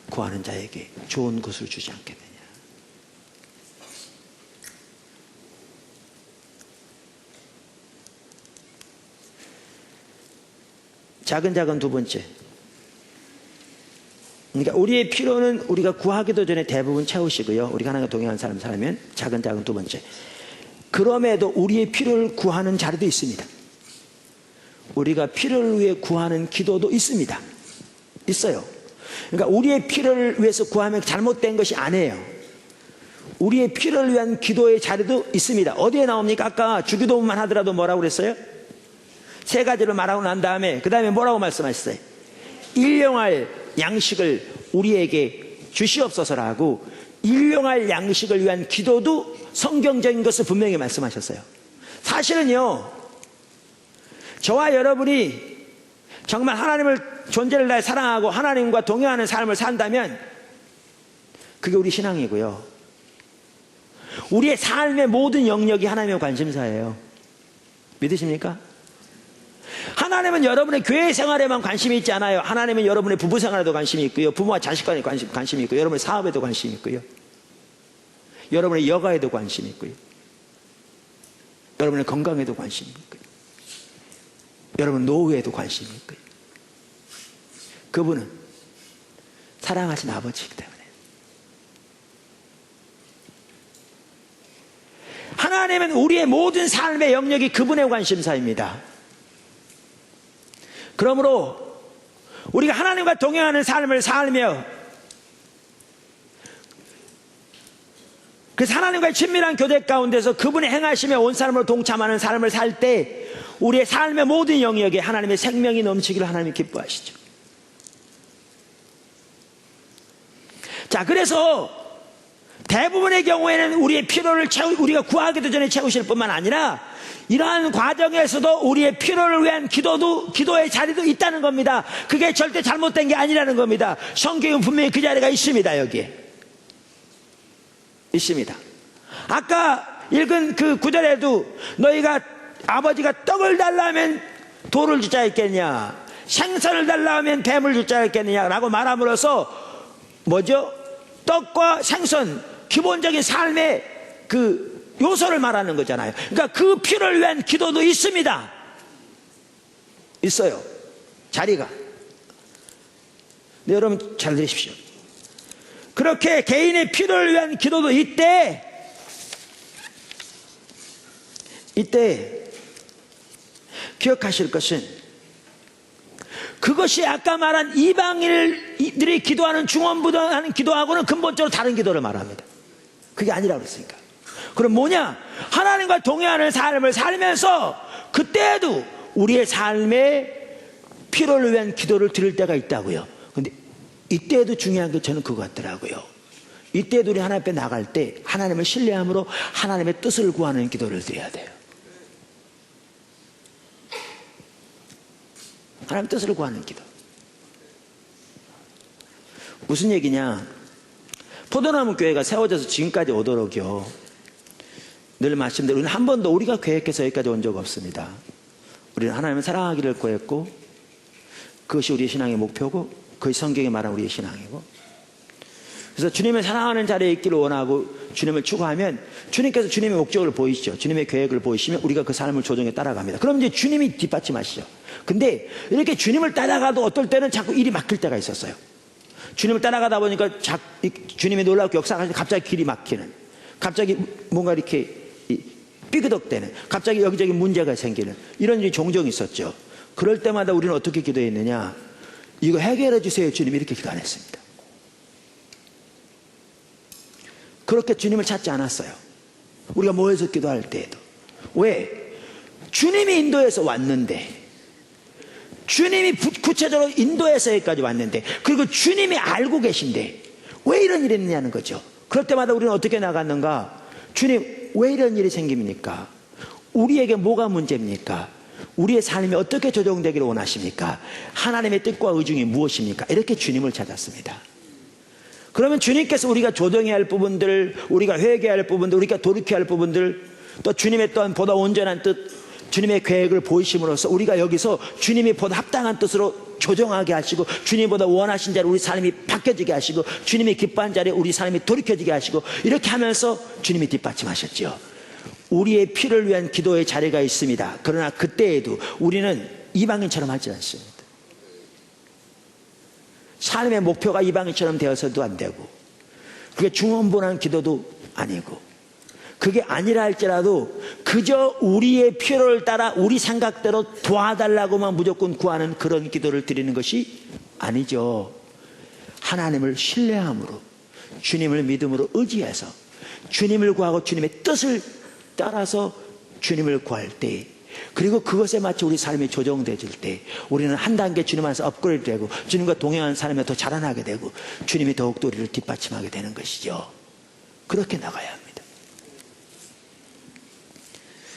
구하는 자에게 좋은 것을 주지 않겠느냐. 작은 두 번째. 그러니까 우리의 필요는 우리가 구하기도 전에 대부분 채우시고요. 우리가 하나님과 동행하는 사람 살면 작은 두 번째. 그럼에도 우리의 필요를 구하는 자리도 있습니다. 우리가 필요를 위해 구하는 기도도 있습니다. 있어요. 그러니까 우리의 필요를 위해서 구하면 잘못된 것이 아니에요. 우리의 필요를 위한 기도의 자리도 있습니다. 어디에 나옵니까? 아까 주기도문만 하더라도 뭐라고 그랬어요? 세 가지를 말하고 난 다음에 그 다음에 뭐라고 말씀하셨어요? 일용할 양식을 우리에게 주시옵소서라고, 일용할 양식을 위한 기도도 성경적인 것을 분명히 말씀하셨어요. 사실은요, 저와 여러분이 정말 하나님을 존재를 다해 사랑하고 하나님과 동행하는 삶을 산다면 그게 우리 신앙이고요. 우리의 삶의 모든 영역이 하나님의 관심사예요. 믿으십니까? 하나님은 여러분의 교회 생활에만 관심이 있지 않아요. 하나님은 여러분의 부부 생활에도 관심이 있고요. 부모와 자식 간에 관심이 있고요. 여러분의 사업에도 관심이 있고요. 여러분의 여가에도 관심이 있고요. 여러분의 건강에도 관심이 있고요. 여러분 노후에도 관심이 있고요. 그분은 사랑하신 아버지이기 때문에 하나님은 우리의 모든 삶의 영역이 그분의 관심사입니다. 그러므로 우리가 하나님과 동행하는 삶을 살며 그래서 하나님과의 친밀한 교제 가운데서 그분의 행하심에 온 사람으로 동참하는 삶을 살 때 우리의 삶의 모든 영역에 하나님의 생명이 넘치기를 하나님이 기뻐하시죠. 자, 그래서 대부분의 경우에는 우리의 필요를 우리가 구하기도 전에 채우실 뿐만 아니라 이러한 과정에서도 우리의 필요를 위한 기도의 자리도 있다는 겁니다. 그게 절대 잘못된 게 아니라는 겁니다. 성경은 분명히 그 자리가 있습니다. 여기에 있습니다. 아까 읽은 그 구절에도 너희가 아버지가 떡을 달라면 돌을 줄 자 있겠냐, 생선을 달라면 뱀을 줄 자 있겠느냐라고 말함으로써 뭐죠? 떡과 생선, 기본적인 삶의 그 요소를 말하는 거잖아요. 그러니까 그 필요를 위한 기도도 있습니다. 있어요. 자리가. 네, 여러분 잘 들으십시오. 그렇게 개인의 필요를 위한 기도도 이때 기억하실 것은 그것이 아까 말한 이방인들이 기도하는 중원부도하는 기도하고는 근본적으로 다른 기도를 말합니다. 그게 아니라고 그랬으니까. 그럼 뭐냐? 하나님과 동행하는 삶을 살면서 그때에도 우리의 삶의 필요를 위한 기도를 드릴 때가 있다고요. 근데 이때에도 중요한 게 저는 그거 같더라고요. 이때에도 우리 하나님 앞에 나갈 때 하나님을 신뢰함으로 하나님의 뜻을 구하는 기도를 드려야 돼요. 하나님 뜻을 구하는 기도. 무슨 얘기냐? 포도나무 교회가 세워져서 지금까지 오도록요, 늘 말씀대로 우리는 한 번도 우리가 계획해서 여기까지 온 적 없습니다. 우리는 하나님을 사랑하기를 구했고 그것이 우리의 신앙의 목표고 그것이 성경에 말한 우리의 신앙이고, 그래서 주님을 사랑하는 자리에 있기를 원하고 주님을 추구하면 주님께서 주님의 목적을 보이시죠. 주님의 계획을 보이시면 우리가 그 삶을 조정해 따라갑니다. 그럼 이제 주님이 뒷받침하시죠. 근데 이렇게 주님을 따라가도 어떨 때는 자꾸 일이 막힐 때가 있었어요. 주님을 따라가다 보니까 주님이 놀랍게 역사하시고 갑자기 길이 막히는, 갑자기 뭔가 이렇게 삐그덕대는, 갑자기 여기저기 문제가 생기는 이런 일이 종종 있었죠. 그럴 때마다 우리는 어떻게 기도했느냐? 이거 해결해 주세요 주님, 이렇게 기도 안 했습니다. 그렇게 주님을 찾지 않았어요. 우리가 모여서 기도할 때에도. 왜? 주님이 인도해서 왔는데, 주님이 구체적으로 인도해서 여기까지 왔는데, 그리고 주님이 알고 계신데 왜 이런 일이 있느냐는 거죠. 그럴 때마다 우리는 어떻게 나갔는가? 주님, 왜 이런 일이 생깁니까? 우리에게 뭐가 문제입니까? 우리의 삶이 어떻게 조정되기를 원하십니까? 하나님의 뜻과 의중이 무엇입니까? 이렇게 주님을 찾았습니다. 그러면 주님께서 우리가 조정해야 할 부분들, 우리가 회개해야 할 부분들, 우리가 돌이켜야 할 부분들, 또 주님의 또한 보다 온전한 뜻, 주님의 계획을 보이심으로써 우리가 여기서 주님이 보다 합당한 뜻으로 조정하게 하시고, 주님보다 원하신 자리에 우리 삶이 바뀌어지게 하시고, 주님이 기뻐한 자리에 우리 삶이 돌이켜지게 하시고, 이렇게 하면서 주님이 뒷받침하셨죠. 우리의 피를 위한 기도의 자리가 있습니다. 그러나 그때에도 우리는 이방인처럼 하지 않습니다. 삶의 목표가 이방인처럼 되어서도 안 되고, 그게 중원부한 기도도 아니고, 그게 아니라 할지라도 그저 우리의 필요를 따라 우리 생각대로 도와달라고만 무조건 구하는 그런 기도를 드리는 것이 아니죠. 하나님을 신뢰함으로, 주님을 믿음으로 의지해서 주님을 구하고 주님의 뜻을 따라서 주님을 구할 때, 그리고 그것에 맞춰 우리 삶이 조정되질 때 우리는 한 단계 주님 안에서 업그레이드 되고 주님과 동행하는 삶에 더 자라나게 되고 주님이 더욱더 우리를 뒷받침하게 되는 것이죠. 그렇게 나가야 합니다.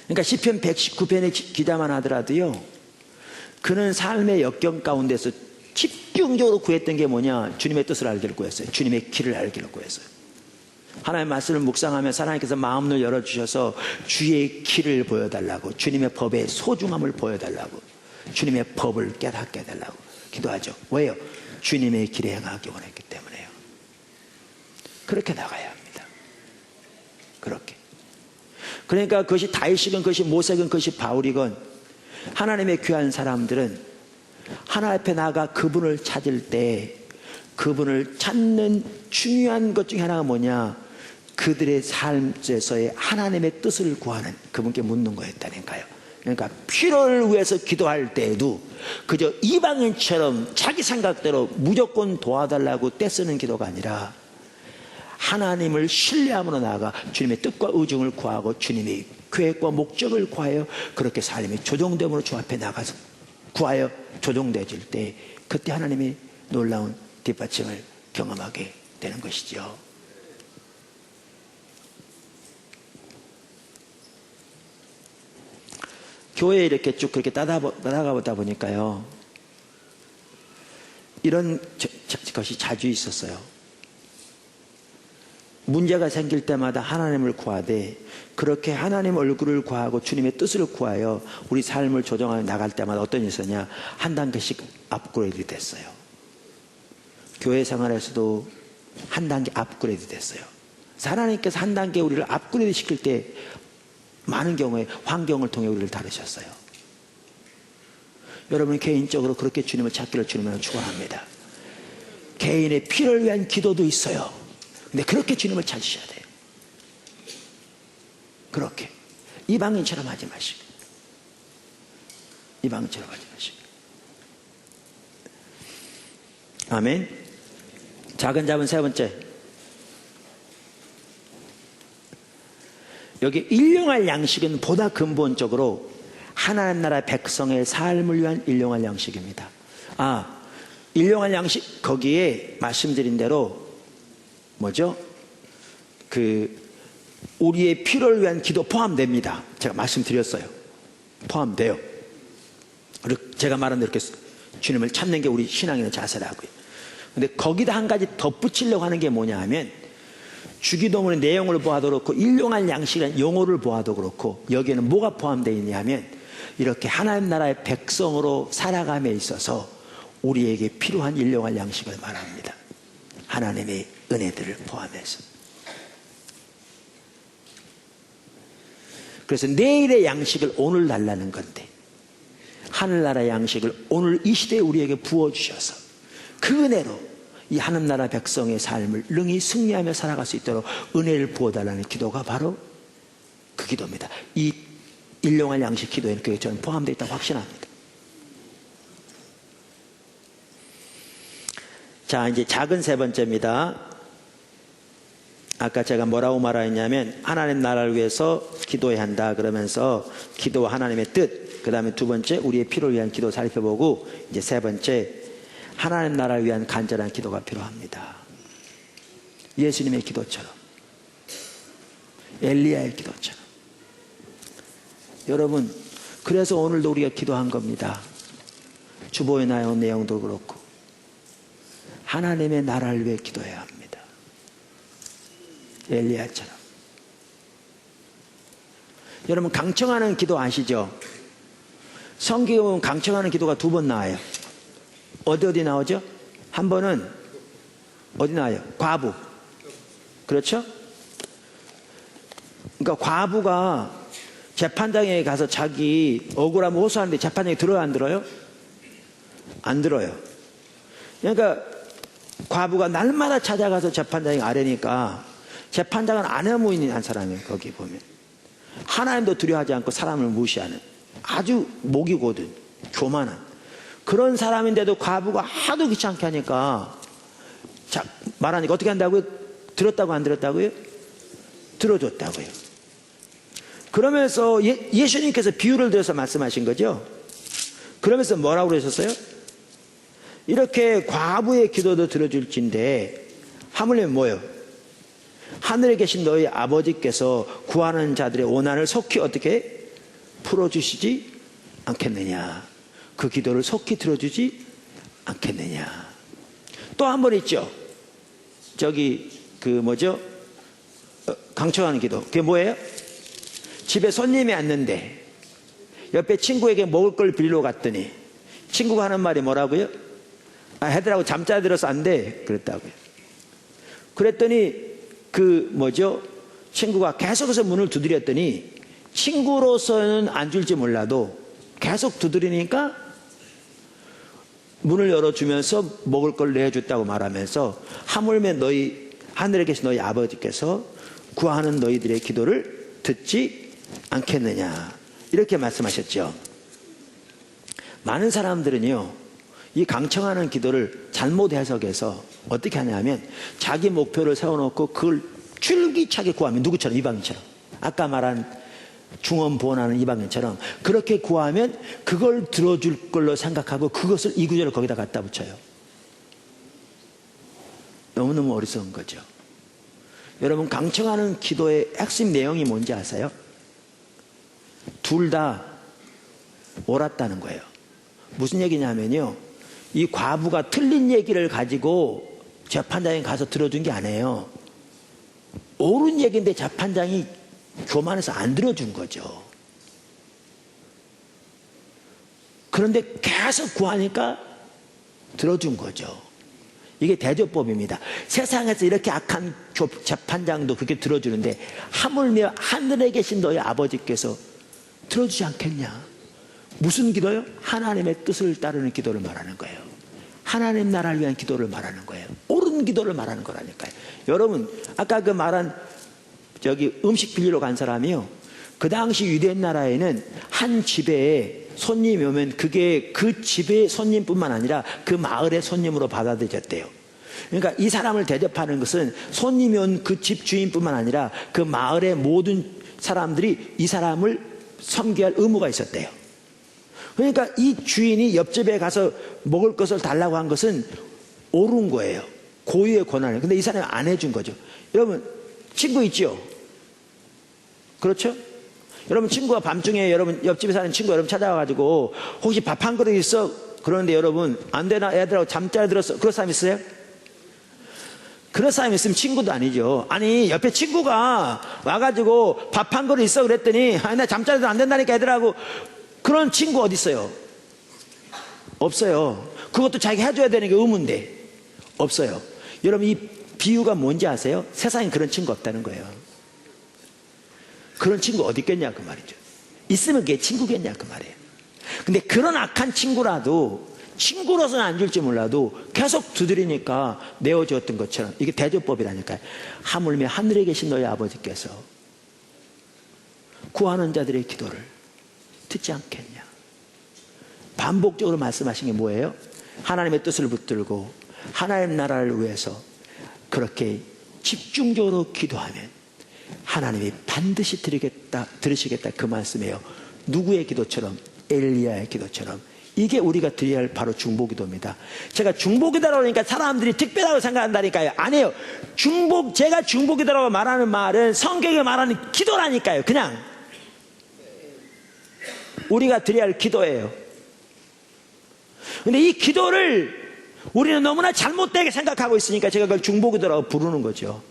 그러니까 시편 119편의 기자만 하더라도요, 그는 삶의 역경 가운데서 집중적으로 구했던 게 뭐냐? 주님의 뜻을 알기를 구했어요. 주님의 길을 알기를 구했어요. 하나님의 말씀을 묵상하며 하나님께서 마음을 열어주셔서 주의 길을 보여달라고, 주님의 법의 소중함을 보여달라고, 주님의 법을 깨닫게 해달라고 기도하죠. 왜요? 주님의 길에 행하기 원했기 때문에요. 그렇게 나가야 합니다. 그렇게. 그러니까 그것이 다윗이건 그것이 모세건 그것이 바울이건 하나님의 귀한 사람들은 하나님 앞에 나아가 그분을 찾을 때 그분을 찾는 중요한 것 중에 하나가 뭐냐? 그들의 삶에서의 하나님의 뜻을 구하는, 그분께 묻는 거였다니까요. 그러니까 필요를 위해서 기도할 때에도 그저 이방인처럼 자기 생각대로 무조건 도와달라고 떼쓰는 기도가 아니라 하나님을 신뢰함으로 나아가 주님의 뜻과 의중을 구하고 주님의 계획과 목적을 구하여 그렇게 삶이 조정됨으로 주 앞에 나가서 구하여 조정되어질 때 그때 하나님이 놀라운 뒷받침을 경험하게 되는 것이죠. 교회에 이렇게 쭉 그렇게 따라가 보다 보니까요, 이런 것이 자주 있었어요. 문제가 생길 때마다 하나님을 구하되 그렇게 하나님 얼굴을 구하고 주님의 뜻을 구하여 우리 삶을 조정하여 나갈 때마다 어떤 일이 있었냐? 한 단계씩 업그레이드 됐어요. 교회 생활에서도 한 단계 업그레이드 됐어요. 하나님께서 한 단계 우리를 업그레이드 시킬 때 많은 경우에 환경을 통해 우리를 다루셨어요. 여러분 개인적으로 그렇게 주님을 찾기를 주님을 축원합니다. 개인의 필요를 위한 기도도 있어요. 근데 그렇게 주님을 찾으셔야 돼요. 그렇게 이방인처럼 하지 마시고, 이방인처럼 하지 마시고. 아멘. 작은 잡은 세 번째, 여기 일용할 양식은 보다 근본적으로 하나님 나라 백성의 삶을 위한 일용할 양식입니다. 일용할 양식, 거기에 말씀드린 대로 뭐죠? 우리의 필요를 위한 기도 포함됩니다. 제가 말씀드렸어요. 포함돼요. 제가 말한 대로 이렇게 주님을 찾는 게 우리 신앙인의 자세라고요. 근데 거기다 한 가지 덧붙이려고 하는 게 뭐냐 하면, 주기도문의 내용을 보아도 그렇고 일용할 양식이라는 용어를 보아도 그렇고 여기에는 뭐가 포함되어 있냐 하면, 이렇게 하나님 나라의 백성으로 살아감에 있어서 우리에게 필요한 일용할 양식을 말합니다. 하나님의 은혜들을 포함해서. 그래서 내일의 양식을 오늘 달라는 건데, 하늘나라의 양식을 오늘 이 시대에 우리에게 부어주셔서 그 은혜로 이 하늘나라 백성의 삶을 능히 승리하며 살아갈 수 있도록 은혜를 부어달라는 기도가 바로 그 기도입니다. 이 일용할 양식 기도에는 그게 저는 포함되어 있다고 확신합니다. 자, 이제 작은 세 번째입니다. 아까 제가 뭐라고 말했냐면, 하나님 나라를 위해서 기도해야 한다 그러면서 기도와 하나님의 뜻, 그 다음에 두 번째 우리의 필요를 위한 기도 살펴보고, 이제 세 번째 하나님 나라를 위한 간절한 기도가 필요합니다. 예수님의 기도처럼, 엘리야의 기도처럼. 여러분, 그래서 오늘도 우리가 기도한 겁니다. 주보에 나온 내용도 그렇고 하나님의 나라를 위해 기도해야 합니다. 엘리야처럼. 여러분, 강청하는 기도 아시죠? 성경에 보면 강청하는 기도가 두 번 나와요. 어디 나오죠? 한 번은 어디 나와요? 과부. 그렇죠? 그러니까 과부가 재판장에 가서 자기 억울함을 호소하는데 재판장이 들어요, 안 들어요? 안 들어요. 그러니까 과부가 날마다 찾아가서 재판장이 아뢰니까, 재판장은 아내무인이 한 사람이에요. 거기 보면 하나님도 두려워하지 않고 사람을 무시하는 아주 목이 고든 교만한 그런 사람인데도 과부가 하도 귀찮게 하니까 말하니까 어떻게 한다고요? 들었다고 안 들었다고요? 들어줬다고요. 그러면서 예수님께서 비유를 들어서 말씀하신 거죠. 그러면서 뭐라고 그러셨어요? 이렇게 과부의 기도도 들어줄진데 하물며 뭐예요? 하늘에 계신 너희 아버지께서 구하는 자들의 원한을 속히 어떻게 풀어주시지 않겠느냐? 그 기도를 속히 들어주지 않겠느냐? 또 한 번 있죠. 저기 강청하는 기도. 그게 뭐예요? 집에 손님이 왔는데 옆에 친구에게 먹을 걸 빌리러 갔더니 친구가 하는 말이 뭐라고요? 애들하고 잠자리 들어서 안 돼 그랬다고요. 그랬더니 친구가 계속해서 문을 두드렸더니 친구로서는 안 줄지 몰라도 계속 두드리니까 문을 열어주면서 먹을 걸 내줬다고 말하면서 하물며 너희 하늘에 계신 너희 아버지께서 구하는 너희들의 기도를 듣지 않겠느냐, 이렇게 말씀하셨죠. 많은 사람들은요, 이 강청하는 기도를 잘못 해석해서 어떻게 하냐면 자기 목표를 세워놓고 그걸 줄기차게 구하면, 누구처럼? 이방인처럼, 아까 말한 중언부언하는 이방인처럼 그렇게 구하면 그걸 들어줄 걸로 생각하고 그것을 이 구절을 거기다 갖다 붙여요. 너무너무 어리석은 거죠. 여러분, 강청하는 기도의 핵심 내용이 뭔지 아세요? 둘 다 옳았다는 거예요. 무슨 얘기냐면요, 이 과부가 틀린 얘기를 가지고 재판장에 가서 들어준 게 아니에요. 옳은 얘기인데 재판장이 교만해서 안 들어준 거죠. 그런데 계속 구하니까 들어준 거죠. 이게 대조법입니다. 세상에서 이렇게 악한 재판장도 그렇게 들어주는데 하물며 하늘에 계신 너희 아버지께서 들어주지 않겠냐? 무슨 기도요? 하나님의 뜻을 따르는 기도를 말하는 거예요. 하나님 나라를 위한 기도를 말하는 거예요. 옳은 기도를 말하는 거라니까요. 여러분, 아까 그 말한 저기 음식 빌리러 간 사람이요, 그 당시 유대 나라에는 한 집에 손님이 오면 그게 그 집의 손님뿐만 아니라 그 마을의 손님으로 받아들여졌대요. 그러니까 이 사람을 대접하는 것은 손님이 온 그 집 주인뿐만 아니라 그 마을의 모든 사람들이 이 사람을 섬겨야 할 의무가 있었대요. 그러니까 이 주인이 옆집에 가서 먹을 것을 달라고 한 것은 옳은 거예요. 고유의 권한을. 근데 이 사람이 안 해준 거죠. 여러분, 친구 있죠? 그렇죠? 여러분, 친구가 밤중에 여러분 옆집에 사는 친구 여러분 찾아와가지고 혹시 밥 한 그릇 있어? 그러는데 여러분, 안 되나 애들하고 잠자리 들었어? 그런 사람 있어요? 그런 사람이 있으면 친구도 아니죠. 아니, 옆에 친구가 와가지고 밥 한 그릇 있어? 그랬더니 아니, 나 잠자리도 안 된다니까 애들하고. 그런 친구 어디 있어요? 없어요. 그것도 자기가 해줘야 되는 게 의무인데 없어요. 여러분, 이 비유가 뭔지 아세요? 세상에 그런 친구 없다는 거예요. 그런 친구 어디 있겠냐 그 말이죠. 있으면 그게 친구겠냐 그 말이에요. 근데 그런 악한 친구라도 친구로서는 안 줄지 몰라도 계속 두드리니까 내어주었던 것처럼, 이게 대조법이라니까요. 하물며 하늘에 계신 너희 아버지께서 구하는 자들의 기도를 듣지 않겠냐. 반복적으로 말씀하신 게 뭐예요? 하나님의 뜻을 붙들고 하나님 나라를 위해서 그렇게 집중적으로 기도하면 하나님이 반드시 들으시겠다 그 말씀이에요. 누구의 기도처럼? 엘리야의 기도처럼. 이게 우리가 드려야 할 바로 중보기도입니다. 제가 중보기도라고 하니까 사람들이 특별하다고 생각한다니까요. 아니에요. 제가 중보기도라고 말하는 말은 성경에 말하는 기도라니까요. 그냥 우리가 드려야 할 기도예요. 근데 이 기도를 우리는 너무나 잘못되게 생각하고 있으니까 제가 그걸 중보기도라고 부르는 거죠.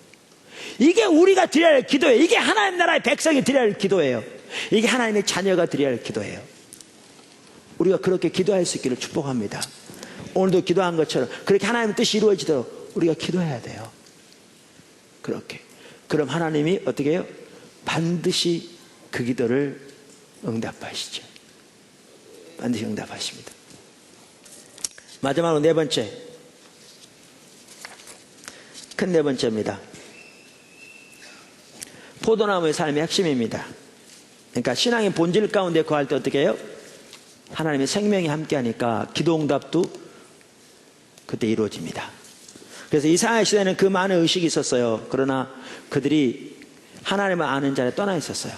이게 우리가 드려야 할 기도예요. 이게 하나님 나라의 백성이 드려야 할 기도예요. 이게 하나님의 자녀가 드려야 할 기도예요. 우리가 그렇게 기도할 수 있기를 축복합니다. 오늘도 기도한 것처럼 그렇게 하나님의 뜻이 이루어지도록 우리가 기도해야 돼요. 그렇게. 그럼 하나님이 어떻게 해요? 반드시 그 기도를 응답하시죠. 반드시 응답하십니다. 마지막으로 네 번째, 큰 네 번째입니다. 포도나무의 삶의 핵심입니다. 그러니까 신앙의 본질 가운데 거할 때 어떻게 해요? 하나님의 생명이 함께하니까 기도 응답도 그때 이루어집니다. 그래서 이스라엘 시대는 그 많은 의식이 있었어요. 그러나 그들이 하나님을 아는 자리에 떠나 있었어요.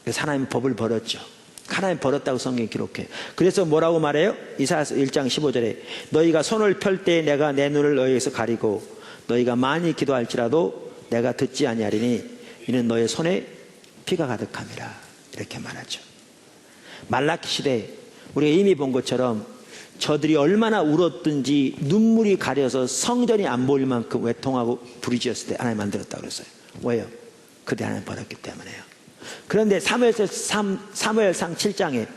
그래서 하나님 법을 버렸죠. 하나님 버렸다고 성경이 기록해요. 그래서 뭐라고 말해요? 이사야서 1장 15절에 너희가 손을 펼 때 내가 내 눈을 너희에게서 가리고 너희가 많이 기도할지라도 내가 듣지 아니하리니 이는 너의 손에 피가 가득함이라, 이렇게 말하죠. 말라기 시대 우리가 이미 본 것처럼 저들이 얼마나 울었든지 눈물이 가려서 성전이 안 보일 만큼 외통하고 부르짖었을 때 하나님 만들었다고 그랬어요. 왜요? 그때 하나님 버렸기 때문에요. 그런데 사무엘상 7장에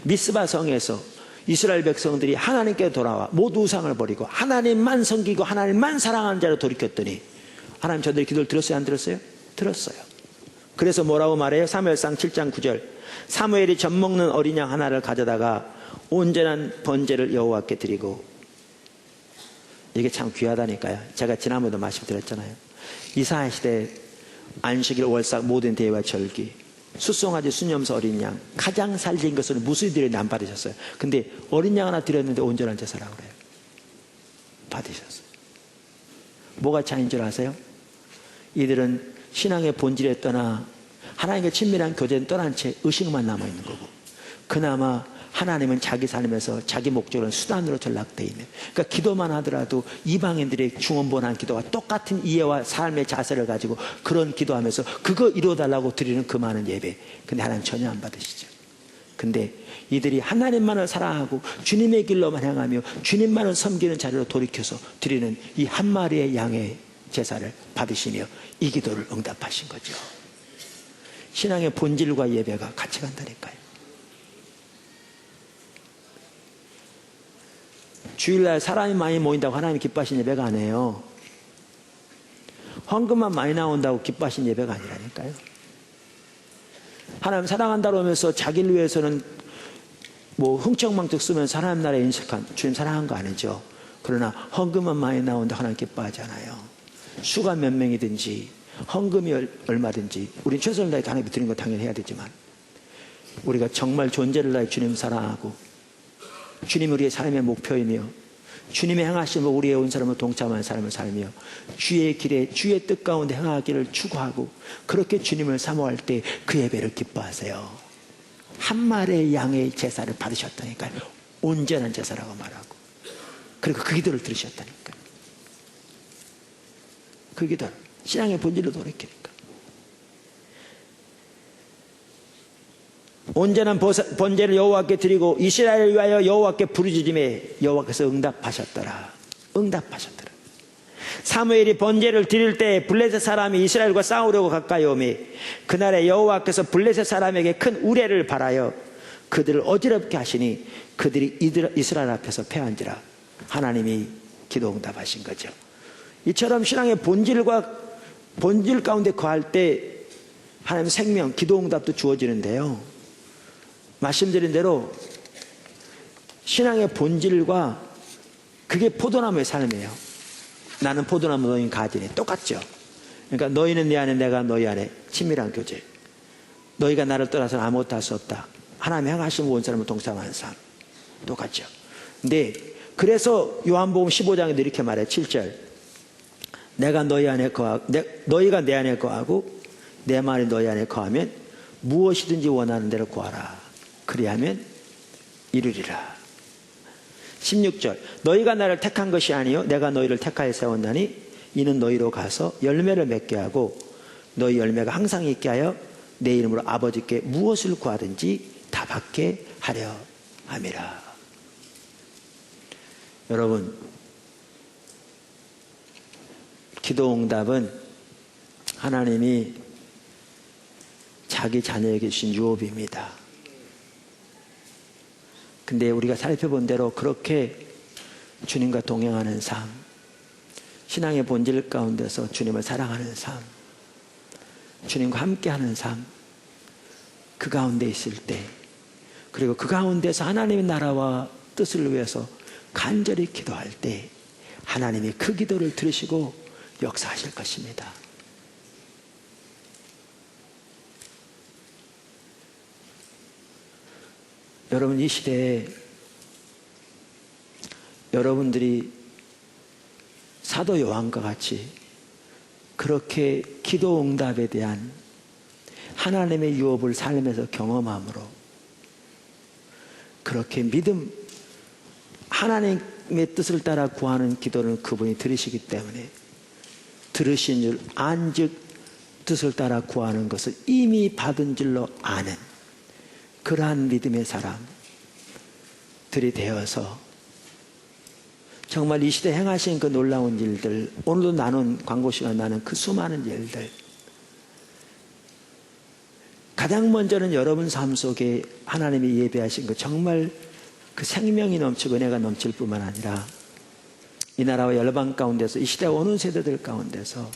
미스바 성에서 이스라엘 백성들이 하나님께 돌아와 모두 우상을 버리고 하나님만 섬기고 하나님만 사랑하는 자로 돌이켰더니 하나님 저들의 기도를 들었어요? 안 들었어요? 들었어요. 그래서 뭐라고 말해요? 사무엘상 7장 9절. 사무엘이 젖 먹는 어린 양 하나를 가져다가 온전한 번제를 여호와께 드리고. 이게 참 귀하다니까요. 제가 지난번에도 말씀드렸잖아요. 이스라엘 시대 안식일, 월삭, 모든 대회와 절기, 숫송아지, 순염소, 어린 양, 가장 살진 것을 무수히 드렸는데 안 받으셨어요. 근데 어린 양 하나 드렸는데 온전한 제사라고 그래요. 받으셨어요. 뭐가 차이인 줄 아세요? 이들은 신앙의 본질에 떠나 하나님과 친밀한 교제는 떠난 채 의식만 남아있는 거고, 그나마 하나님은 자기 삶에서 자기 목적은 수단으로 전락되어 있는, 그러니까 기도만 하더라도 이방인들의 중언부언한 기도와 똑같은 이해와 삶의 자세를 가지고 그런 기도하면서 그거 이루어달라고 드리는 그 많은 예배, 근데 하나님 전혀 안 받으시죠. 근데 이들이 하나님만을 사랑하고 주님의 길로만 향하며 주님만을 섬기는 자리로 돌이켜서 드리는 이 한 마리의 양의 제사를 받으시며 이 기도를 응답하신 거죠. 신앙의 본질과 예배가 같이 간다니까요. 주일날 사람이 많이 모인다고 하나님이 기뻐하신 예배가 아니에요. 헌금만 많이 나온다고 기뻐하신 예배가 아니라니까요. 하나님 사랑한다고 하면서 자기를 위해서는 뭐 흥청망청 쓰면서 하나님 나라에 인식한 주님 사랑한 거 아니죠. 그러나 헌금만 많이 나온다고 하나님 기뻐하지 않아요. 수가 몇 명이든지 헌금이 얼마든지 우린 최선을 다해 하나님께 드리는 거 당연히 해야 되지만, 우리가 정말 존재를 다해 주님 사랑하고 주님 우리의 삶의 목표이며 주님의 행하심을 우리의 온 사람을 동참하는 삶을 살며 주의 길에 주의 뜻 가운데 행하기를 추구하고 그렇게 주님을 사모할 때 그 예배를 기뻐하세요. 한 마리의 양의 제사를 받으셨다니까요. 온전한 제사라고 말하고, 그리고 그 기도를 들으셨다니까요. 그 기도를 신앙의 본질로 돌이키니까. 온전한 번제를 여호와께 드리고 이스라엘을 위하여 여호와께 부르짖음에 여호와께서 응답하셨더라. 응답하셨더라. 사무엘이 번제를 드릴 때 블레셋 사람이 이스라엘과 싸우려고 가까이 오매 그날에 여호와께서 블레셋 사람에게 큰 우레를 발하여 그들을 어지럽게 하시니 그들이 이스라엘 앞에서 패한지라. 하나님이 기도 응답하신 거죠. 이처럼 신앙의 본질 가운데 거할 때 하나님 생명, 기도 응답도 주어지는데요. 말씀드린 대로 신앙의 본질과 그게 포도나무의 삶이에요. 나는 포도나무, 너희는 가지네. 똑같죠. 그러니까 너희는 내 안에, 내가 너희 안에 친밀한 교제. 너희가 나를 떠나서는 아무것도 할 수 없다. 하나님의 행하심 온 사람을 동참하는 삶. 똑같죠. 근데 그래서 요한복음 15장에도 이렇게 말해요. 7절. 내가 너희 안에 거하고 너희가 내 안에 거하고 내 말이 너희 안에 거하면 무엇이든지 원하는 대로 구하라. 그리하면 이루리라. 16절. 너희가 나를 택한 것이 아니요 내가 너희를 택하여 세웠나니 이는 너희로 가서 열매를 맺게 하고 너희 열매가 항상 있게 하여 내 이름으로 아버지께 무엇을 구하든지 다 받게 하려 함이라. 여러분, 기도 응답은 하나님이 자기 자녀에게 주신 유업입니다. 근데 우리가 살펴본 대로 그렇게 주님과 동행하는 삶, 신앙의 본질 가운데서 주님을 사랑하는 삶, 주님과 함께하는 삶, 그 가운데 있을 때, 그리고 그 가운데서 하나님의 나라와 뜻을 위해서 간절히 기도할 때 하나님이 그 기도를 들으시고 역사하실 것입니다. 여러분, 이 시대에 여러분들이 사도 요한과 같이 그렇게 기도 응답에 대한 하나님의 유업을 삶에서 경험함으로 그렇게 믿음, 하나님의 뜻을 따라 구하는 기도는 그분이 들으시기 때문에 들으신 줄 안즉 뜻을 따라 구하는 것을 이미 받은 줄로 아는 그러한 믿음의 사람들이 되어서 정말 이 시대에 행하신 그 놀라운 일들, 오늘도 나눈 광고 시간 나눈 그 수많은 일들, 가장 먼저는 여러분 삶 속에 하나님이 예배하신 그 정말 그 생명이 넘치고 은혜가 넘칠 뿐만 아니라 이 나라와 열방 가운데서 이 시대 어느 세대들 가운데서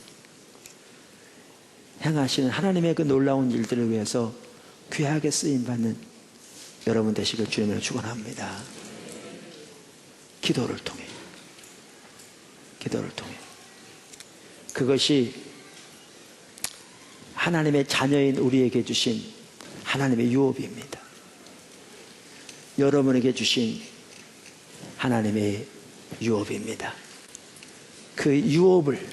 행하시는 하나님의 그 놀라운 일들을 위해서 귀하게 쓰임받는 여러분 되시길 주님으로 축원합니다. 기도를 통해 그것이 하나님의 자녀인 우리에게 주신 하나님의 유업입니다. 여러분에게 주신 하나님의 유업입니다. 그 유업을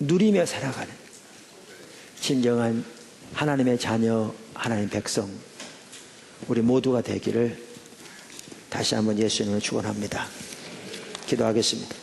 누리며 살아가는 진정한 하나님의 자녀, 하나님 백성 우리 모두가 되기를 다시 한번 예수님을 축원합니다. 기도하겠습니다.